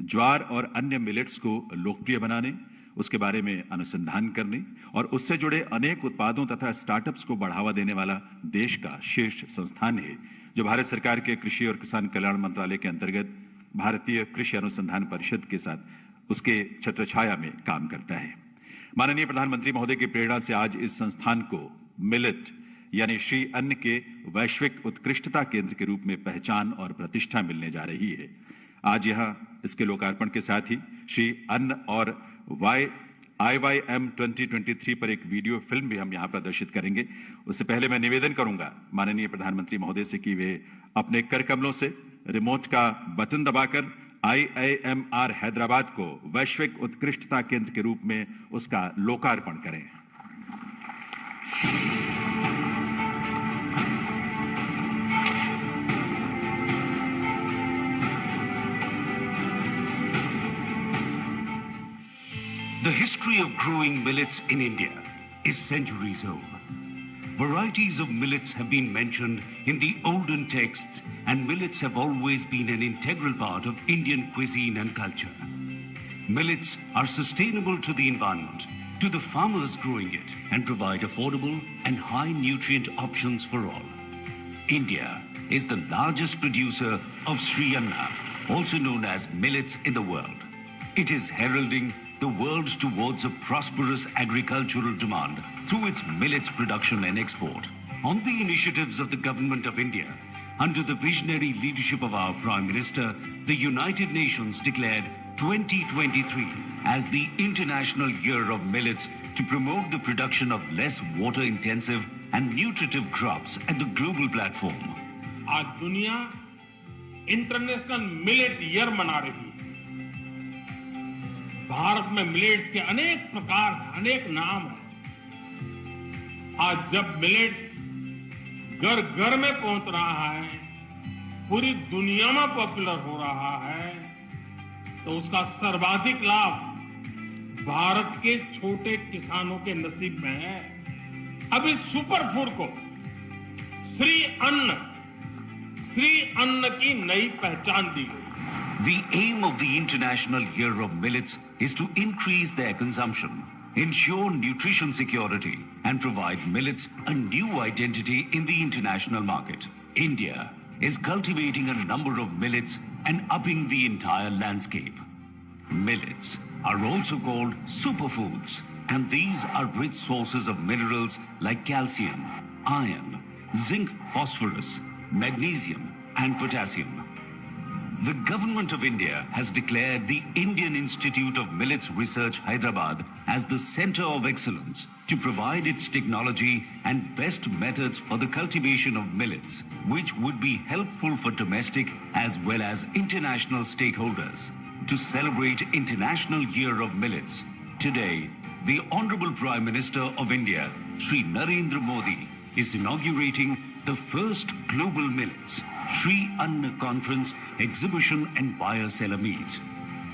C: ज्वार और अन्य मिलेट्स को लोकप्रिय बनाने, उसके बारे में अनुसंधान करने और उससे जुड़े अनेक उत्पादों तथा स्टार्टअप्स को बढ़ावा देने वाला देश का शीर्ष संस्थान है, जो भारत सरकार के कृषि और किसान कल्याण मंत्रालय के अंतर्गत भारतीय कृषि अनुसंधान परिषद के साथ उसके छत्रछाया में काम करता है। माननीय प्रधानमंत्री महोदय की प्रेरणा से आज इस संस्थान को मिलेट यानी श्री अन्न के वैश्विक उत्कृष्टता केंद्र के रूप में पहचान और प्रतिष्ठा मिलने जा रही है। आज यहां इसके लोकार्पण के साथ ही श्री अन्न और IYM 2023 पर एक वीडियो फिल्म भी हम यहां प्रदर्शित करेंगे। उससे पहले मैं निवेदन करूंगा माननीय प्रधानमंत्री महोदय से कि वे अपने कर कमलों से रिमोट का बटन दबाकर IIMR हैदराबाद को वैश्विक उत्कृष्टता केंद्र के रूप में उसका लोकार्पण करें।
G: The history of growing millets in India is centuries old. Varieties of millets have been mentioned in the olden texts, and millets have always been an integral part of Indian cuisine and culture. millets are sustainable to the environment, to the farmers growing it, and provide affordable and high nutrient options for all. India is the largest producer of Sri Anna, also known as millets, in the world. It is heralding the world towards a prosperous agricultural demand through its millets production and export. On the initiatives of the Government of India, under the visionary leadership of our Prime Minister, the United Nations declared 2023 as the International Year of Millets to promote the production of less water-intensive and nutritive crops at the global platform.
H: आज दुनिया international millet year मना रही है। भारत में millets के अनेक प्रकार हैं, अनेक नाम हैं। आज जब मिलेट्स घर घर में पहुंच रहा है, पूरी दुनिया में पॉपुलर हो रहा है, तो उसका सर्वाधिक लाभ भारत के छोटे किसानों के नसीब में है। अब इस सुपर फूड को श्री अन्न की नई पहचान दी गई।
G: The aim of the International Year of Millets is to increase their consumption, ensure nutrition security, and provide millets a new identity in the international market. India is cultivating a number of millets and upping the entire landscape. Millets are also called superfoods, and these are rich sources of minerals like calcium, iron, zinc, phosphorus, magnesium, and potassium. The Government of India has declared the Indian Institute of Millets Research, Hyderabad, as the Center of Excellence to provide its technology and best methods for the cultivation of millets, which would be helpful for domestic as well as international stakeholders. To celebrate International Year of Millets, today, the Honorable Prime Minister of India, Shri Narendra Modi, is inaugurating the first Global Millets Sri Anna Conference, Exhibition and Buyer Seller Meet.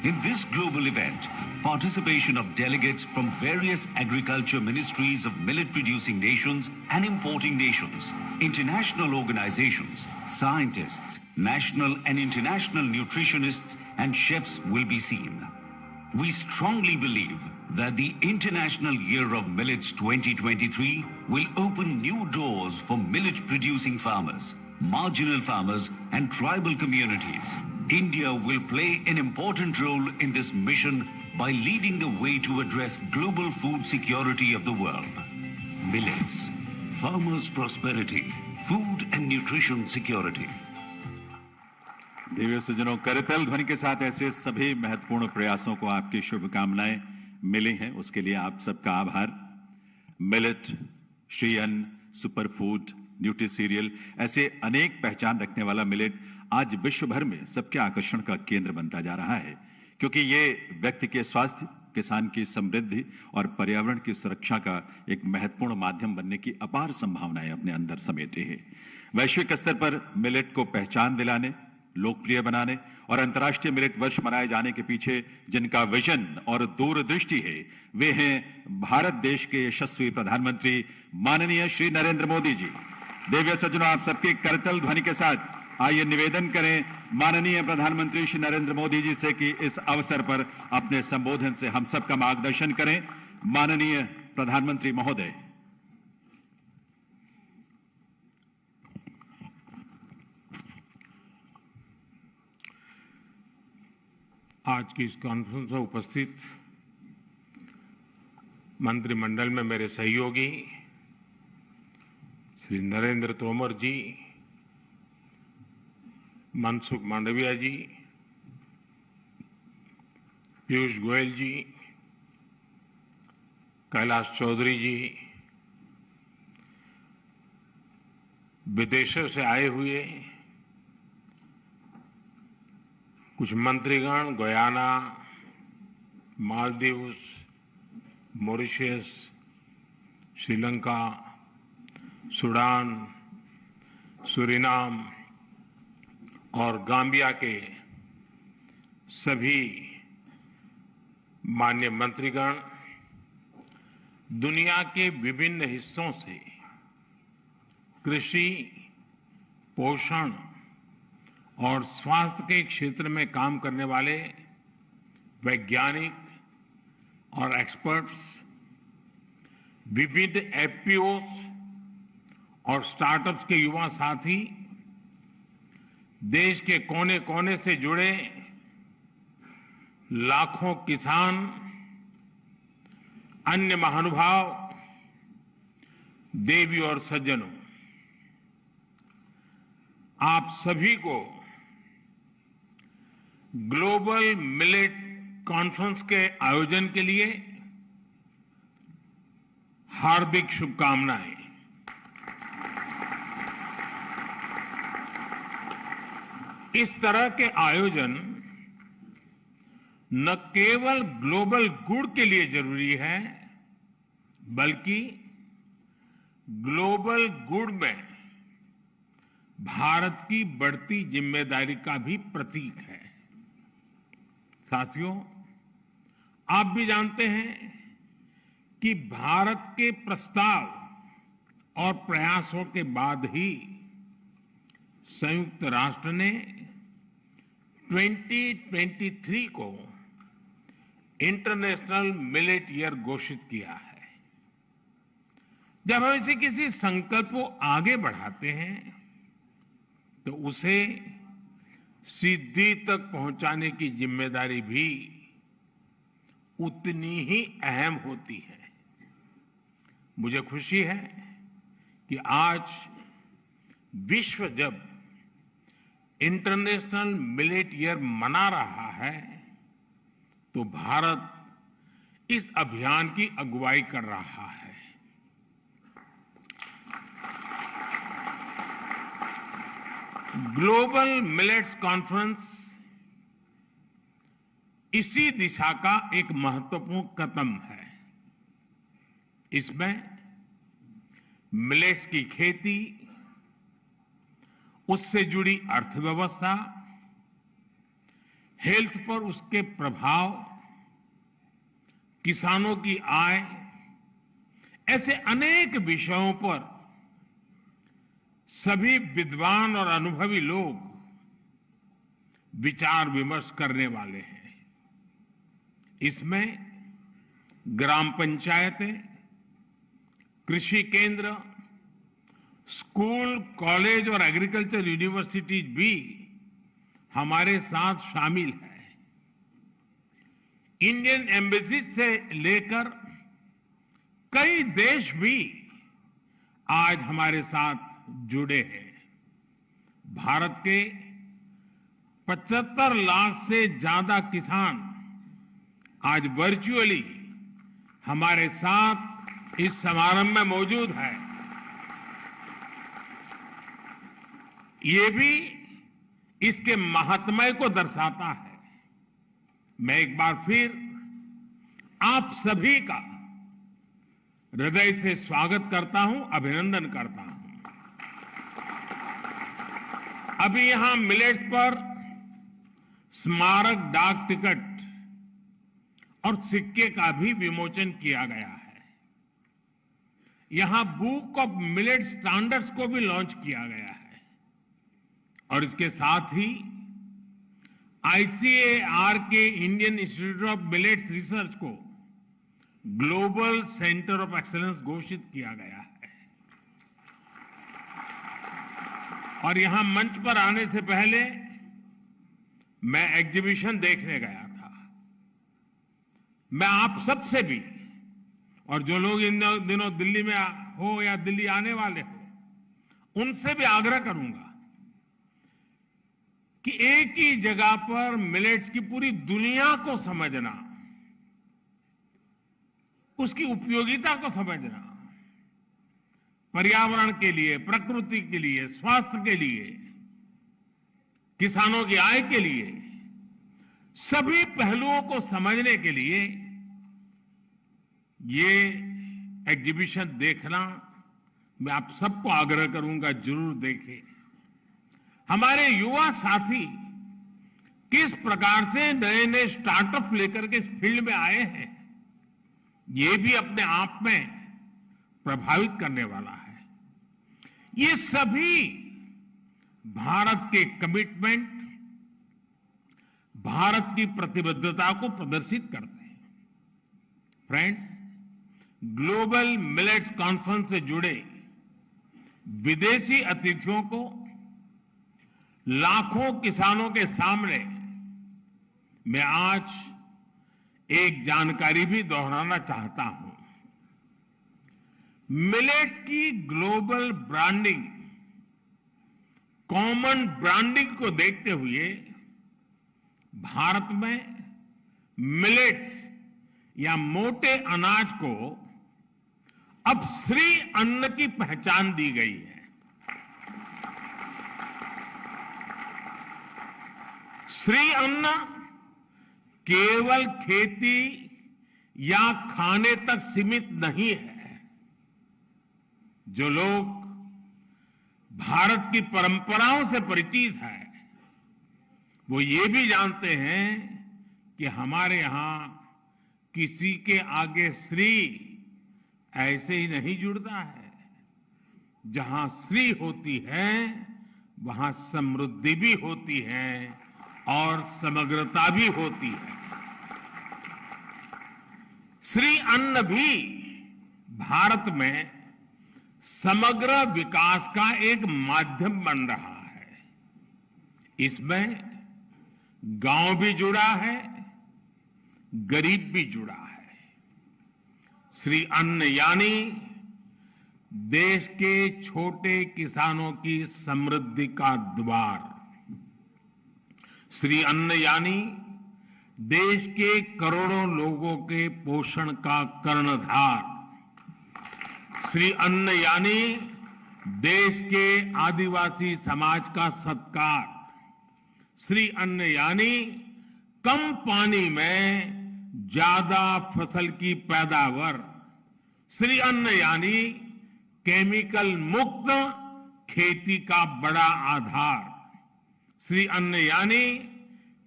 G: In this global event, participation of delegates from various agriculture ministries of millet-producing nations and importing nations, international organizations, scientists, national and international nutritionists and chefs will be seen. We strongly believe that the International Year of Millets 2023 will open new doors for millet-producing farmers, marginal farmers and tribal communities. India will play an important role in this mission by leading the way to address global food security of the world. Millets, farmers' prosperity, food and nutrition security.
C: देवी सज्जनों, करतल ध्वनि के साथ ऐसे सभी महत्वपूर्ण प्रयासों को आपकी शुभकामनाएं मिली हैं, उसके लिए आप सबका आभार। मिलेट, श्री अन्न, सुपर फूड, न्यूट्री सीरियल, ऐसे अनेक पहचान रखने वाला मिलेट आज विश्व भर में सबके आकर्षण का केंद्र बनता जा रहा है, क्योंकि ये व्यक्ति के स्वास्थ्य, किसान की समृद्धि और पर्यावरण की सुरक्षा का एक महत्वपूर्ण माध्यम बनने की अपार संभावनाएं अपने अंदर समेटे हैं। वैश्विक स्तर पर मिलेट को पहचान दिलाने, लोकप्रिय बनाने और अंतर्राष्ट्रीय मिलेट वर्ष मनाए जाने के पीछे जिनका विजन और दूरदृष्टि है, वे हैं भारत देश के यशस्वी प्रधानमंत्री माननीय श्री नरेंद्र मोदी जी। देवी सज्जनों, आप सबके करतल ध्वनि के साथ आइए निवेदन करें माननीय प्रधानमंत्री श्री नरेंद्र मोदी जी से कि इस अवसर पर अपने संबोधन से हम सबका मार्गदर्शन करें। माननीय प्रधानमंत्री महोदय।
H: आज की इस कॉन्फ्रेंस में उपस्थित मंत्रिमंडल में मेरे सहयोगी श्री नरेंद्र तोमर जी, मनसुख मांडविया जी, पीयूष गोयल जी, कैलाश चौधरी जी, विदेशों से आए हुए कुछ मंत्रीगण, Guyana, Maldives, Mauritius, Sri Lanka, Sudan, Suriname और गाम्बिया के सभी माननीय मंत्रीगण, दुनिया के विभिन्न हिस्सों से कृषि, पोषण और स्वास्थ्य के क्षेत्र में काम करने वाले वैज्ञानिक और एक्सपर्ट्स, विविध एफपीओस और स्टार्टअप्स के युवा साथी, देश के कोने कोने से जुड़े लाखों किसान, अन्य महानुभाव, देवी और सज्जनों, आप सभी को ग्लोबल मिलेट कॉन्फ्रेंस के आयोजन के लिए हार्दिक शुभकामनाएं। इस तरह के आयोजन न केवल ग्लोबल गुड के लिए जरूरी है, बल्कि ग्लोबल गुड में भारत की बढ़ती जिम्मेदारी का भी प्रतीक है। साथियों, आप भी जानते हैं कि भारत के प्रस्ताव और प्रयासों के बाद ही संयुक्त राष्ट्र ने 2023 को इंटरनेशनल मिलेट ईयर घोषित किया है। जब हम इसे किसी संकल्प को आगे बढ़ाते हैं तो उसे सिद्धि तक पहुंचाने की जिम्मेदारी भी उतनी ही अहम होती है। मुझे खुशी है कि आज विश्व जब इंटरनेशनल मिलेट ईयर मना रहा है तो भारत इस अभियान की अगुवाई कर रहा है। ग्लोबल मिलेट्स कॉन्फ्रेंस इसी दिशा का एक महत्वपूर्ण कदम है। इसमें मिलेट्स की खेती, उससे जुड़ी अर्थव्यवस्था, हेल्थ पर उसके प्रभाव, किसानों की आय, ऐसे अनेक विषयों पर सभी विद्वान और अनुभवी लोग विचार विमर्श करने वाले हैं। इसमें ग्राम पंचायतें, कृषि केंद्र, स्कूल, कॉलेज और एग्रीकल्चर यूनिवर्सिटीज भी हमारे साथ शामिल हैं। इंडियन एम्बेसी से लेकर कई देश भी आज हमारे साथ जुड़े हैं। भारत के 75 लाख से ज्यादा किसान आज वर्चुअली हमारे साथ इस समारंभ में मौजूद है। ये भी इसके महात्म्य को दर्शाता है। मैं एक बार फिर आप सभी का हृदय से स्वागत करता हूं, अभिनंदन करता हूं। अभी यहां मिलेट्स पर स्मारक डाक टिकट और सिक्के का भी विमोचन किया गया है। यहां बुक ऑफ मिलेट स्टैंडर्ड्स को भी लॉन्च किया गया है और इसके साथ ही आईसीएआर के Indian institute of millets research को ग्लोबल सेंटर ऑफ एक्सीलेंस घोषित किया गया है। और यहां मंच पर आने से पहले मैं एग्जीबिशन देखने गया था। मैं आप सबसे भी, और जो लोग इन दिनों दिल्ली में हो या दिल्ली आने वाले हो, उनसे भी आग्रह करूंगा कि एक ही जगह पर मिलेट्स की पूरी दुनिया को समझना, उसकी उपयोगिता को समझना, पर्यावरण के लिए, प्रकृति के लिए, स्वास्थ्य के लिए, किसानों की आय के लिए, सभी पहलुओं को समझने के लिए ये एग्जीबिशन देखना मैं आप सबको आग्रह करूंगा, जरूर देखें। हमारे युवा साथी किस प्रकार से नए नए स्टार्टअप लेकर के इस फील्ड में आए हैं, ये भी अपने आप में प्रभावित करने वाला है। ये सभी भारत के कमिटमेंट, भारत की प्रतिबद्धता को प्रदर्शित करते हैं। फ्रेंड्स, ग्लोबल मिलेट्स कॉन्फ्रेंस से जुड़े विदेशी अतिथियों को लाखों किसानों के सामने मैं आज एक जानकारी भी दोहराना चाहता हूं। मिलेट्स की ग्लोबल ब्रांडिंग, कॉमन ब्रांडिंग को देखते हुए भारत में मिलेट्स या मोटे अनाज को अब श्री अन्न की पहचान दी गई है। श्री अन्न केवल खेती या खाने तक सीमित नहीं है। जो लोग भारत की परंपराओं से परिचित हैं, वो ये भी जानते हैं कि हमारे यहां किसी के आगे श्री ऐसे ही नहीं जुड़ता है। जहां श्री होती है वहां समृद्धि भी होती है और समग्रता भी होती है। श्री अन्न भी भारत में समग्र विकास का एक माध्यम बन रहा है। इसमें गांव भी जुड़ा है, गरीब भी जुड़ा है। श्री अन्न यानी देश के छोटे किसानों की समृद्धि का द्वार। श्री अन्न यानी देश के करोड़ों लोगों के पोषण का कर्णधार। श्री अन्न यानी देश के आदिवासी समाज का सत्कार। श्री अन्न यानी कम पानी में ज्यादा फसल की पैदावार। श्री अन्न यानी केमिकल मुक्त खेती का बड़ा आधार। श्री अन्न यानी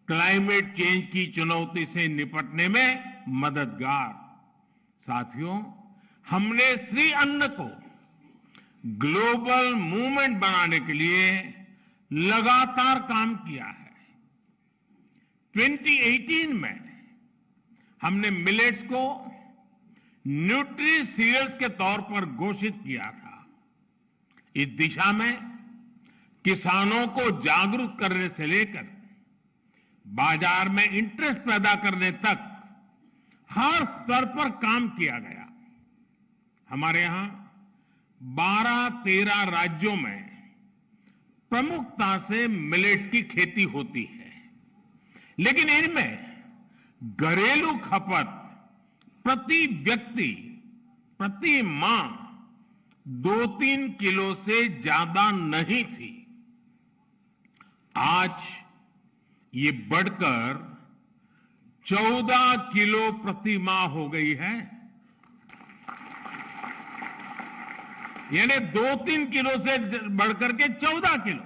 H: क्लाइमेट चेंज की चुनौती से निपटने में मददगार। साथियों, हमने श्री अन्न को ग्लोबल मूवमेंट बनाने के लिए लगातार काम किया है। 2018 में हमने मिलेट्स को न्यूट्री सीरियल्स के तौर पर घोषित किया था। इस दिशा में किसानों को जागरूक करने से लेकर बाजार में इंटरेस्ट पैदा करने तक हर स्तर पर काम किया गया। हमारे यहां 12-13 राज्यों में प्रमुखता से मिलेट्स की खेती होती है, लेकिन इनमें घरेलू खपत प्रति व्यक्ति प्रति माह 2-3 किलो से ज्यादा नहीं थी। आज ये बढ़कर 14 किलो प्रति माह हो गई है। यानी 2-3 किलो से बढ़कर के 14 किलो।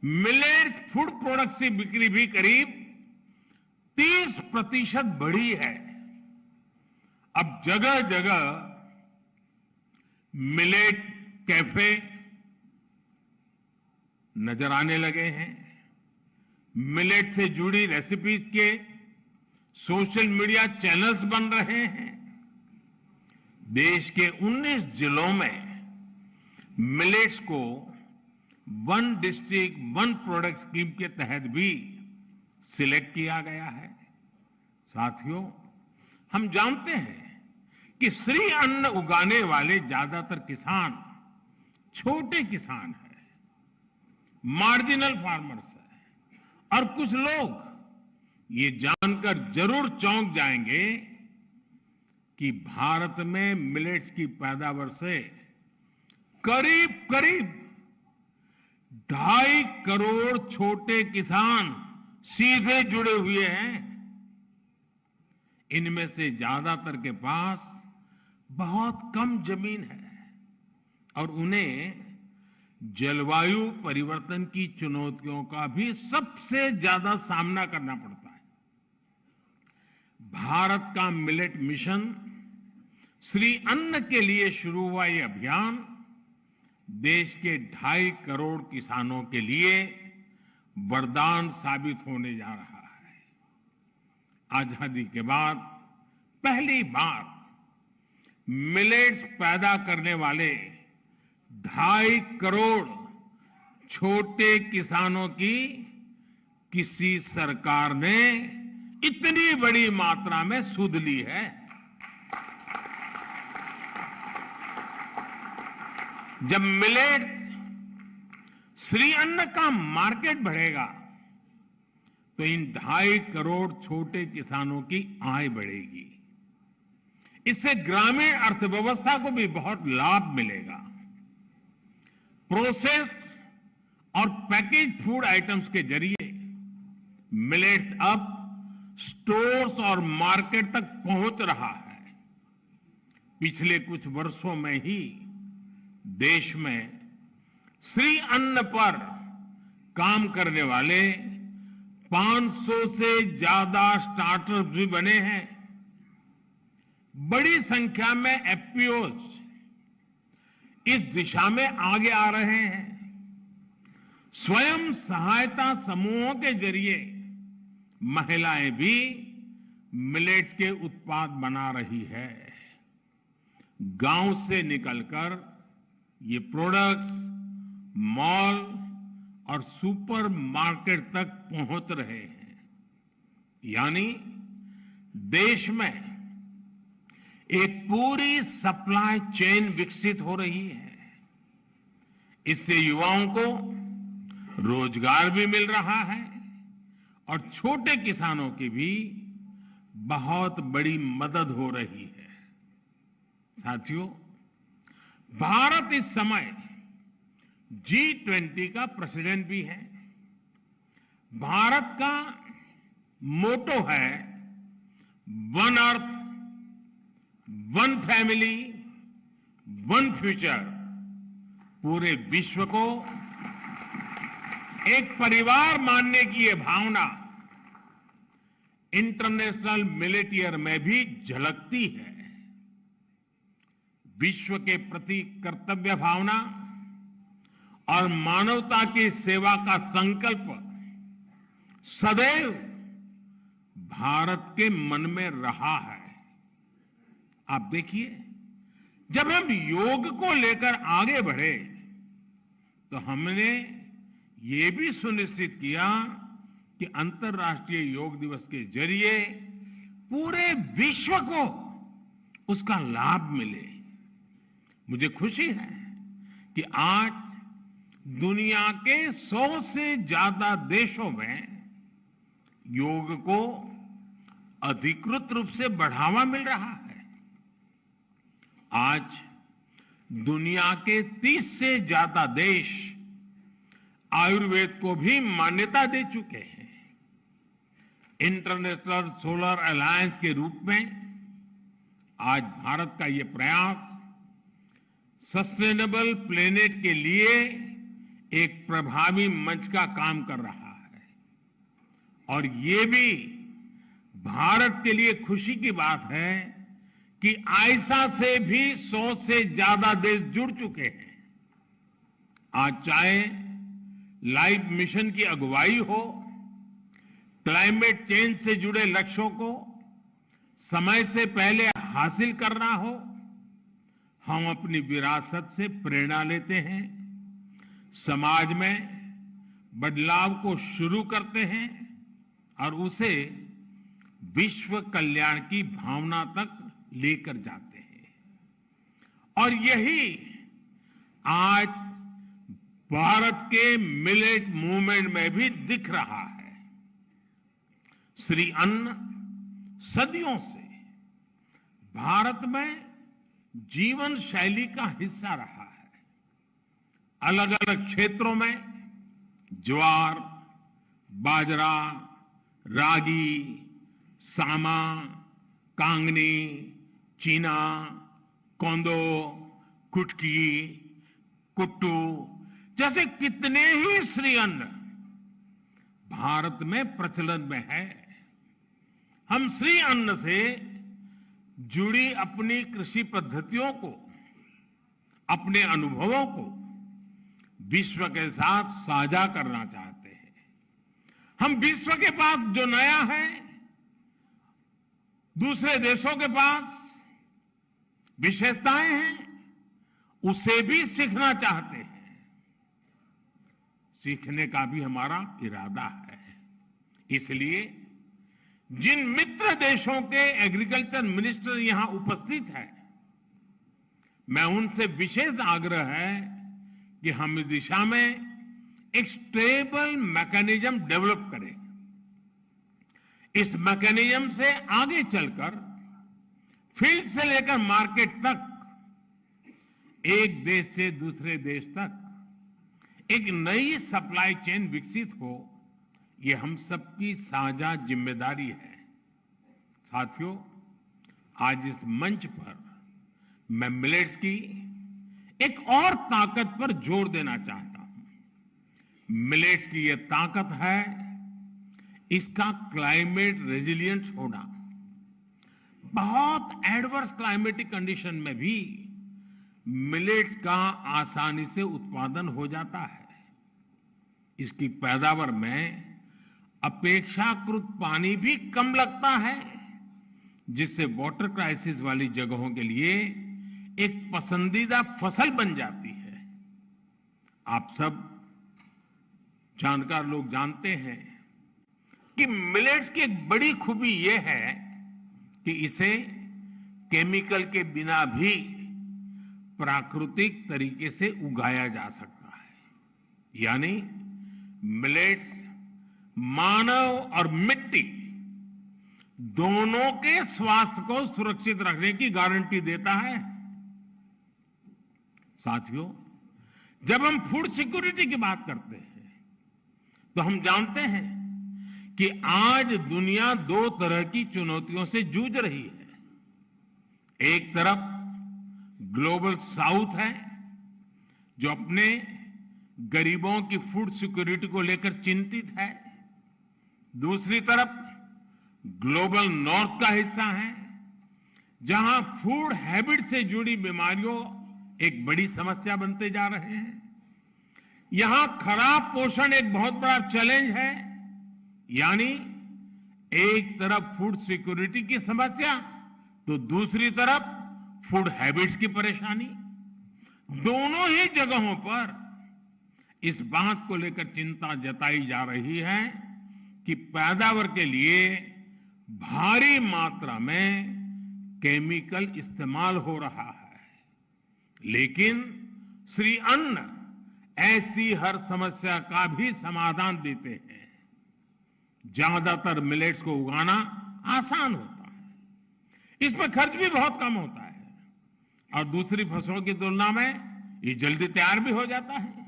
H: मिलेट फूड प्रोडक्ट्स की बिक्री भी करीब 30% बढ़ी है। अब जगह जगह मिलेट कैफे नजर आने लगे हैं। मिलेट से जुड़ी रेसिपीज के सोशल मीडिया चैनल्स बन रहे हैं। देश के 19 जिलों में मिलेट्स को one district one product scheme के तहत भी सिलेक्ट किया गया है। साथियों, हम जानते हैं कि श्री अन्न उगाने वाले ज्यादातर किसान छोटे किसान हैं, मार्जिनल फार्मर्स हैं, और कुछ लोग ये जानकर जरूर चौंक जाएंगे कि भारत में मिलेट्स की पैदावार से करीब करीब 2.5 करोड़ छोटे किसान सीधे जुड़े हुए हैं। इनमें से ज्यादातर के पास बहुत कम जमीन है और उन्हें जलवायु परिवर्तन की चुनौतियों का भी सबसे ज्यादा सामना करना पड़ता है। भारत का मिलेट मिशन श्री अन्न के लिए शुरू हुआ ये अभियान देश के 2.5 करोड़ किसानों के लिए वरदान साबित होने जा रहा है। आजादी के बाद पहली बार मिलेट्स पैदा करने वाले 2.5 करोड़ छोटे किसानों की किसी सरकार ने इतनी बड़ी मात्रा में सुध ली है। जब मिलेट श्री अन्न का मार्केट बढ़ेगा तो इन 2.5 करोड़ छोटे किसानों की आय बढ़ेगी। इससे ग्रामीण अर्थव्यवस्था को भी बहुत लाभ मिलेगा। प्रोसेस्ड और पैकेज फूड आइटम्स के जरिए मिलेट्स अब स्टोर्स और मार्केट तक पहुंच रहा है। पिछले कुछ वर्षों में ही देश में श्री अन्न पर काम करने वाले 500 से ज्यादा स्टार्टअप्स भी बने हैं। बड़ी संख्या में एफपीओज इस दिशा में आगे आ रहे हैं। स्वयं सहायता समूहों के जरिए महिलाएं भी मिलेट्स के उत्पाद बना रही है। गांव से निकलकर ये प्रोडक्ट्स मॉल और सुपर मार्केट तक पहुंच रहे हैं। यानी देश में एक पूरी सप्लाई चेन विकसित हो रही है। इससे युवाओं को रोजगार भी मिल रहा है और छोटे किसानों की भी बहुत बड़ी मदद हो रही है। साथियों, भारत इस समय G20 का प्रेसिडेंट भी है। भारत का मोटो है one earth, one family, one future. पूरे विश्व को एक परिवार मानने की ये भावना इंटरनेशनल मिलेट ईयर में भी झलकती है। विश्व के प्रति कर्तव्य भावना और मानवता की सेवा का संकल्प सदैव भारत के मन में रहा है। आप देखिए, जब हम योग को लेकर आगे बढ़े तो हमने ये भी सुनिश्चित किया कि अंतर्राष्ट्रीय योग दिवस के जरिए पूरे विश्व को उसका लाभ मिले। मुझे खुशी है कि आज दुनिया के 100 से ज्यादा देशों में योग को अधिकृत रूप से बढ़ावा मिल रहा है। आज दुनिया के 30 से ज्यादा देश आयुर्वेद को भी मान्यता दे चुके हैं। इंटरनेशनल सोलर अलायंस के रूप में आज भारत का ये प्रयास सस्टेनेबल प्लेनेट के लिए एक प्रभावी मंच का काम कर रहा है। और ये भी भारत के लिए खुशी की बात है कि आयसा से भी 100 से ज्यादा देश जुड़ चुके हैं। आज चाहे लाइफ मिशन की अगुवाई हो, क्लाइमेट चेंज से जुड़े लक्ष्यों को समय से पहले हासिल करना हो, हम अपनी विरासत से प्रेरणा लेते हैं, समाज में बदलाव को शुरू करते हैं और उसे विश्व कल्याण की भावना तक लेकर जाते हैं। और यही आज भारत के मिलेट मूवमेंट में भी दिख रहा है। श्री अन्न सदियों से भारत में जीवन शैली का हिस्सा रहा है। अलग अलग क्षेत्रों में ज्वार, बाजरा, रागी, सामा, कांगनी, चीना, कोंदो, कुटकी, कुट्टू जैसे कितने ही श्री अन्न भारत में प्रचलन में है। हम श्री अन्न से जुड़ी अपनी कृषि पद्धतियों को, अपने अनुभवों को विश्व के साथ साझा करना चाहते हैं। हम विश्व के पास जो नया है दूसरे देशों के पास विशेषताएं हैं, उसे भी सीखना चाहते हैं। सीखने का भी हमारा इरादा है। इसलिए जिन मित्र देशों के एग्रीकल्चर मिनिस्टर यहां उपस्थित हैं, मैं उनसे विशेष आग्रह है कि हम इस दिशा में एक स्टेबल मैकेनिज्म डेवलप करें। इस मैकेनिज्म से आगे चलकर फील्ड से लेकर मार्केट तक, एक देश से दूसरे देश तक एक नई सप्लाई चेन विकसित हो, ये हम सबकी साझा जिम्मेदारी है। साथियों, आज इस मंच पर मैं मिलेट्स की एक और ताकत पर जोर देना चाहता हूं। मिलेट्स की यह ताकत है इसका क्लाइमेट रेजिलिएंट होना। बहुत एडवर्स क्लाइमेटिक कंडीशन में भी मिलेट्स का आसानी से उत्पादन हो जाता है। इसकी पैदावार में अपेक्षाकृत पानी भी कम लगता है, जिससे वाटर क्राइसिस वाली जगहों के लिए एक पसंदीदा फसल बन जाती है। आप सब जानकार लोग जानते हैं कि मिलेट्स की एक बड़ी खूबी यह है कि इसे केमिकल के बिना भी प्राकृतिक तरीके से उगाया जा सकता है। यानी मिलेट्स मानव और मिट्टी दोनों के स्वास्थ्य को सुरक्षित रखने की गारंटी देता है। साथियों, जब हम फूड सिक्योरिटी की बात करते हैं तो हम जानते हैं कि आज दुनिया दो तरह की चुनौतियों से जूझ रही है। एक तरफ ग्लोबल साउथ है, जो अपने गरीबों की फूड सिक्योरिटी को लेकर चिंतित है। दूसरी तरफ ग्लोबल नॉर्थ का हिस्सा है, जहां फूड हैबिट से जुड़ी बीमारियों एक बड़ी समस्या बनते जा रहे हैं। यहां खराब पोषण एक बहुत बड़ा चैलेंज है। यानी एक तरफ फूड सिक्योरिटी की समस्या तो दूसरी तरफ फूड हैबिट्स की परेशानी। दोनों ही जगहों पर इस बात को लेकर चिंता जताई जा रही है कि पैदावार के लिए भारी मात्रा में केमिकल इस्तेमाल हो रहा है। लेकिन श्री अन्न ऐसी हर समस्या का भी समाधान देते हैं। ज्यादातर मिलेट्स को उगाना आसान होता है, इसमें खर्च भी बहुत कम होता है और दूसरी फसलों की तुलना में ये जल्दी तैयार भी हो जाता है।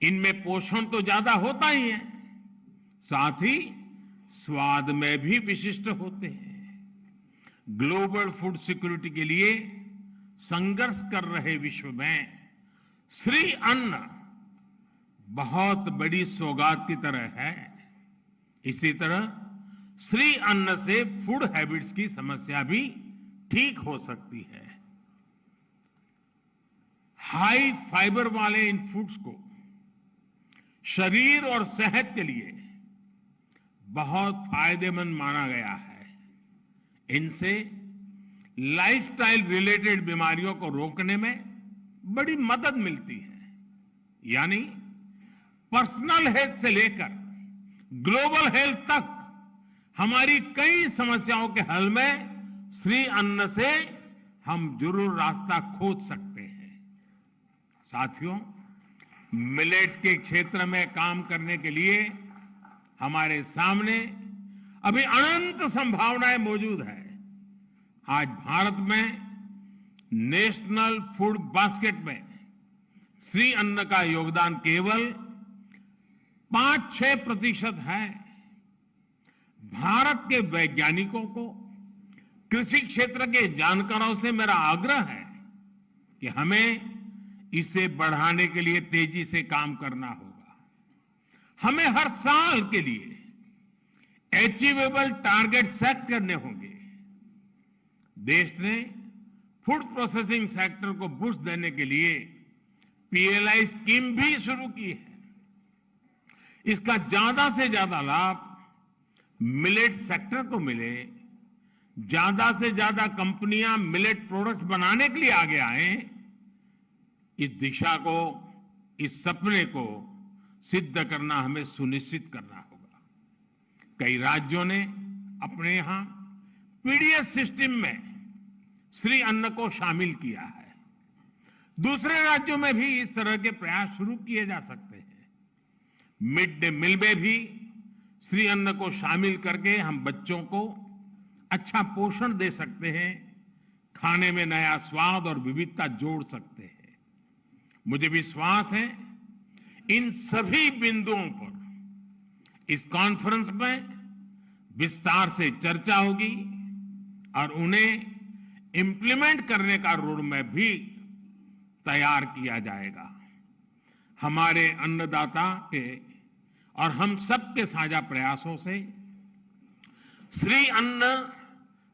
H: इनमें पोषण तो ज्यादा होता ही है, साथ ही स्वाद में भी विशिष्ट होते हैं। ग्लोबल फूड सिक्योरिटी के लिए संघर्ष कर रहे विश्व में श्री अन्न बहुत बड़ी सौगात की तरह है। इसी तरह श्री अन्न से फूड हैबिट्स की समस्या भी ठीक हो सकती है। हाई फाइबर वाले इन फूड्स को शरीर और सेहत के लिए बहुत फायदेमंद माना गया है। इनसे लाइफस्टाइल रिलेटेड बीमारियों को रोकने में बड़ी मदद मिलती है। यानी पर्सनल हेल्थ से लेकर ग्लोबल हेल्थ तक हमारी कई समस्याओं के हल में श्री अन्न से हम जरूर रास्ता खोज सकते हैं। साथियों, मिलेट्स के क्षेत्र में काम करने के लिए हमारे सामने अभी अनंत संभावनाएं मौजूद है। आज भारत में नेशनल फूड बास्केट में श्री अन्न का योगदान केवल 5-6% है। भारत के वैज्ञानिकों को, कृषि क्षेत्र के जानकारों से मेरा आग्रह है कि हमें इसे बढ़ाने के लिए तेजी से काम करना होगा। हमें हर साल के लिए अचीवेबल टारगेट सेट करने होंगे। देश ने फूड प्रोसेसिंग सेक्टर को बूस्ट देने के लिए पीएलआई स्कीम भी शुरू की है। इसका ज्यादा से ज्यादा लाभ मिलेट सेक्टर को मिले, ज्यादा से ज्यादा कंपनियां मिलेट प्रोडक्ट्स बनाने के लिए आगे आए, इस दिशा को, इस सपने को सिद्ध करना हमें सुनिश्चित करना होगा। कई राज्यों ने अपने यहां पीडीएस सिस्टम में श्री अन्न को शामिल किया है। दूसरे राज्यों में भी इस तरह के प्रयास शुरू किए जा सकते हैं। मिड डे मील में भी श्री अन्न को शामिल करके हम बच्चों को अच्छा पोषण दे सकते हैं, खाने में नया स्वाद और विविधता जोड़ सकते हैं। मुझे विश्वास है इन सभी बिंदुओं पर इस कॉन्फ्रेंस में विस्तार से चर्चा होगी और उन्हें इम्प्लीमेंट करने का रोड मैप भी तैयार किया जाएगा। हमारे अन्नदाता के और हम सबके साझा प्रयासों से श्री अन्न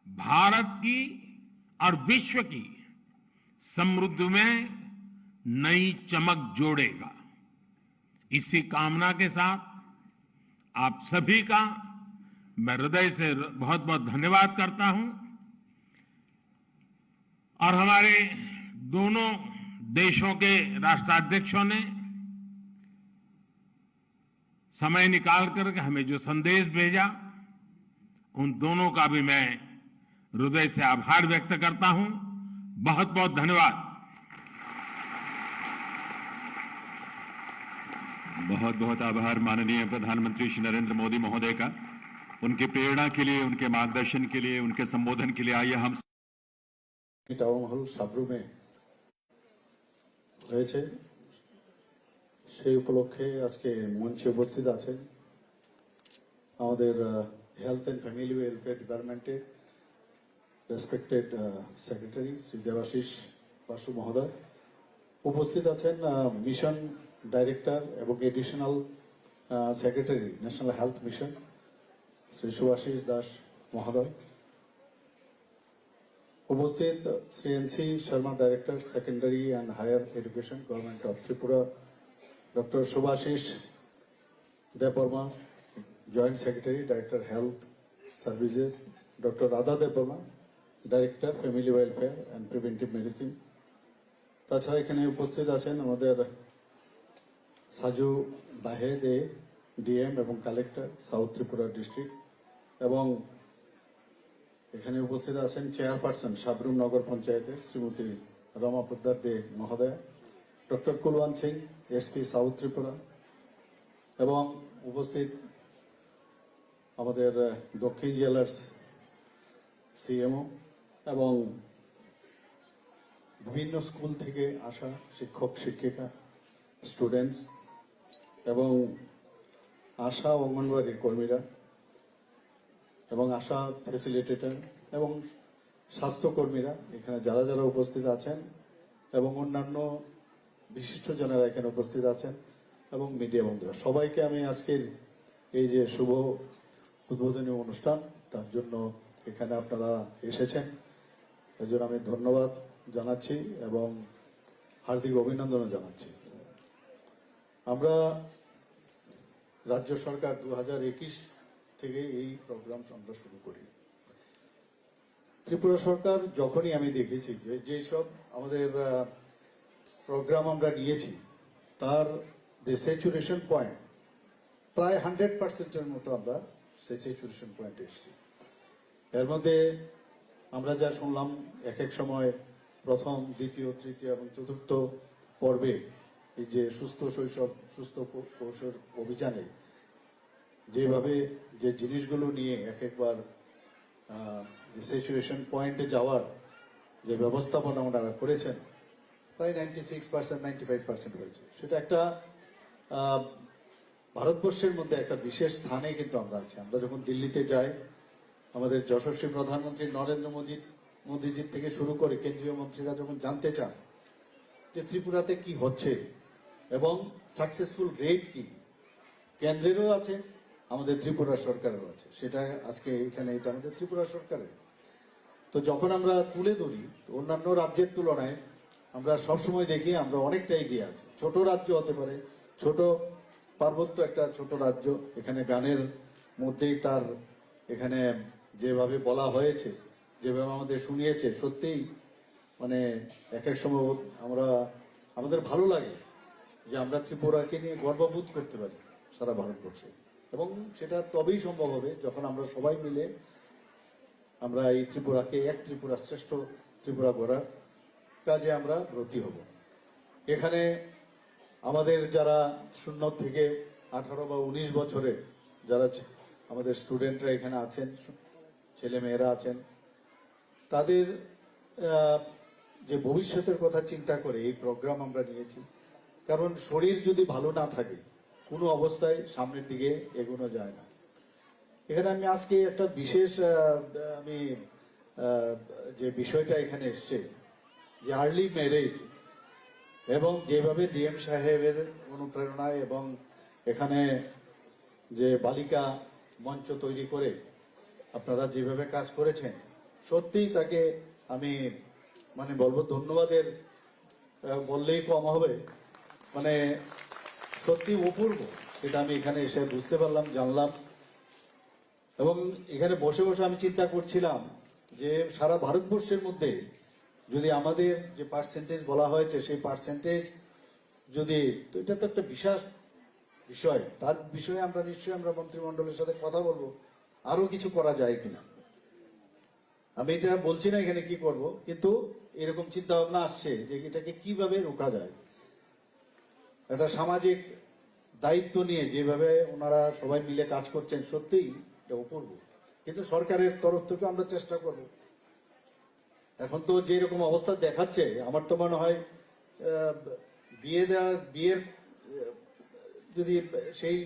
H: भारत की और विश्व की समृद्धि में नई चमक जोड़ेगा। इसी कामना के साथ आप सभी का मैं हृदय से बहुत बहुत धन्यवाद करता हूं और हमारे दोनों देशों के राष्ट्राध्यक्षों ने समय निकाल कर हमें जो संदेश भेजा, उन दोनों का भी मैं हृदय से आभार व्यक्त करता हूं। बहुत बहुत धन्यवाद।
C: बहुत बहुत आभार माननीय प्रधानमंत्री श्री नरेंद्र मोदी महोदय का, उनकी प्रेरणा के लिए, उनके मार्गदर्शन के लिए, उनके संबोधन के लिए। आइए हम
A: টাউন হল সাবরুমে হয়েছে, সেই উপলক্ষে আজকে মঞ্চে উপস্থিত আছেন আমাদের হেলথ এন্ড ফ্যামিলি ওয়েলফেয়ার ডিপার্টমেন্টের রেসপেক্টেড সেক্রেটারি শ্রী দেবাশিস বাসু মহোদয়, উপস্থিত আছেন মিশন ডাইরেক্টর এবং additional secretary national health mission Shri Subhashis Das মহোদয়, উপস্থিত Shri NC Sharma director secondary and higher education government of Tripura, doctor Subhashis Debbarma joint secretary director health services, doctor Radha Debbarma director family welfare and preventive medicine. তাছাড়া এখানে উপস্থিত আছেন আমাদের সাজু বাহেদে ডিএম এবং কালেক্টর সাউথ ত্রিপুরা ডিস্ট্রিক্ট, এবং এখানে উপস্থিত আছেন চেয়ারপারসন সাবরুম নগর পঞ্চায়েতের শ্রীমতী রমা পোদ্দার দে মহোদয়া, doctor Kulwan Singh SP south Tripura, এবং উপস্থিত আমাদের দক্ষিণ জেলার সিএমও এবং বিভিন্ন স্কুল থেকে আসা শিক্ষক শিক্ষিকা, স্টুডেন্টস এবং আশা অঙ্গনওয়াড়ির কর্মীরা এবং আশা ফ্যাসিলিটেটর এবং স্বাস্থ্যকর্মীরা এখানে যারা যারা উপস্থিত আছেন এবং অন্যান্য বিশিষ্টজনেরা এখানে উপস্থিত আছেন এবং মিডিয়া বন্ধুরা, সবাইকে আমি আজকের এই যে শুভ উদ্বোধনী অনুষ্ঠান তার জন্য এখানে আপনারা এসেছেন, এর জন্য আমি ধন্যবাদ জানাচ্ছি এবং হার্দিক অভিনন্দনও জানাচ্ছি। আমরা রাজ্য সরকার 2021 থেকে এই প্রোগ্রাম আমরা শুরু করি। ত্রিপুরা সরকার যখনই আমি দেখেছি যে যেসব আমাদের প্রোগ্রাম আমরা নিয়েছি তার যে স্যাচুরেশন পয়েন্ট প্রায় 100%-এর মতো আমরা সেই স্যাচুরেশন পয়েন্টে এসেছি। এর মধ্যে আমরা যা শুনলাম এক এক সময় প্রথম, দ্বিতীয়, তৃতীয় এবং চতুর্থ পর্বে এই যে সুস্থ শৈশব সুস্থ কৈশোর অভিযানে যেভাবে যে জিনিসগুলো নিয়ে এক একবার যে স্যাচুরেশন পয়েন্টে যাওয়ার যে ব্যবস্থাপনা ওনারা করেছেন প্রায় 96% 95% হয়েছে। সেটা একটা ভারতবর্ষের মধ্যে একটা বিশেষ স্থানে কিন্তু আমরা আছি। আমরা যখন দিল্লিতে যাই, আমাদের যশস্বী প্রধানমন্ত্রী নরেন্দ্র মোদীজির থেকে শুরু করে কেন্দ্রীয় মন্ত্রীরা যখন জানতে চান যে ত্রিপুরাতে কি হচ্ছে এবং সাকসেসফুল রেট কি, কেন্দ্রেরও আছে আমাদের ত্রিপুরা সরকারেরও আছে, সেটা আজকে এখানে এটা আমাদের ত্রিপুরা সরকারের। তো যখন আমরা তুলে ধরি অন্যান্য রাজ্যের তুলনায় আমরা সবসময় দেখি আমরা অনেকটা এগিয়ে আছি। ছোট রাজ্য হতে পারে, ছোট পার্বত্য একটা ছোট রাজ্য, এখানে গানের মধ্যেই তার এখানে যেভাবে বলা হয়েছে যেভাবে আমাদের শুনিয়েছে, সত্যিই মানে এক এক সময় আমাদের ভালো লাগে যে আমরা ত্রিপুরাকে নিয়ে গর্ববোধ করতে পারি সারা ভারতবর্ষে। এবং সেটা তবেই সম্ভব হবে যখন আমরা সবাই মিলে আমরা এই ত্রিপুরাকে এক ত্রিপুরা, শ্রেষ্ঠ ত্রিপুরা গড়ার কাজে আমরা ব্রতী হব। এখানে আমাদের যারা 0 থেকে 18 বা 19 বছরের যারা আমাদের স্টুডেন্টরা এখানে আছেন, ছেলে মেয়েরা আছেন, তাদের যে ভবিষ্যতের কথা চিন্তা করে এই প্রোগ্রাম আমরা নিয়েছি। কারণ শরীর যদি ভালো না থাকে কোনো অবস্থায় সামনের দিকে এগোনো যায় না। এখানে আমি আজকে একটা বিশেষ আমি যে বিষয়টা এখানে এসছে যে আর্লি ম্যারেজ, এবং যেভাবে ডিএম সাহেবের অনুপ্রেরণায় এবং এখানে যে বালিকা মঞ্চ তৈরি করে আপনারা যেভাবে কাজ করেছেন, সত্যিই তাকে আমি মানে বলবো ধন্যবাদের বললেই কম হবে। মানে সত্যি অপূর্ব, সেটা আমি এখানে এসে বুঝতে পারলাম, জানলাম। এবং এখানে বসে বসে আমি চিন্তা করছিলাম যে সারা ভারতবর্ষের মধ্যে যদি আমাদের যে পার্সেন্টেজ বলা হয়েছে সেই পার্সেন্টেজ যদি, তো এটা তো একটা বিশাল বিষয়, তার বিষয়ে আমরা নিশ্চয়ই আমরা মন্ত্রিমণ্ডলের সাথে কথা বলবো আরো কিছু করা যায় কিনা। আমি এটা বলছি না এখানে কি করব, কিন্তু এরকম চিন্তা ভাবনা আসছে যে এটাকে কিভাবে রোকা যায়। একটা সামাজিক দায়িত্ব নিয়ে যেভাবে ওনারা সবাই মিলে কাজ করছেন, সত্যিই এটা অপূর্ব। কিন্তু সরকারের তরফ থেকে আমরা চেষ্টা করব। এখন তো যে রকম অবস্থা দেখাচ্ছে, আমার তো মনে হয় বিয়ের যদি সেই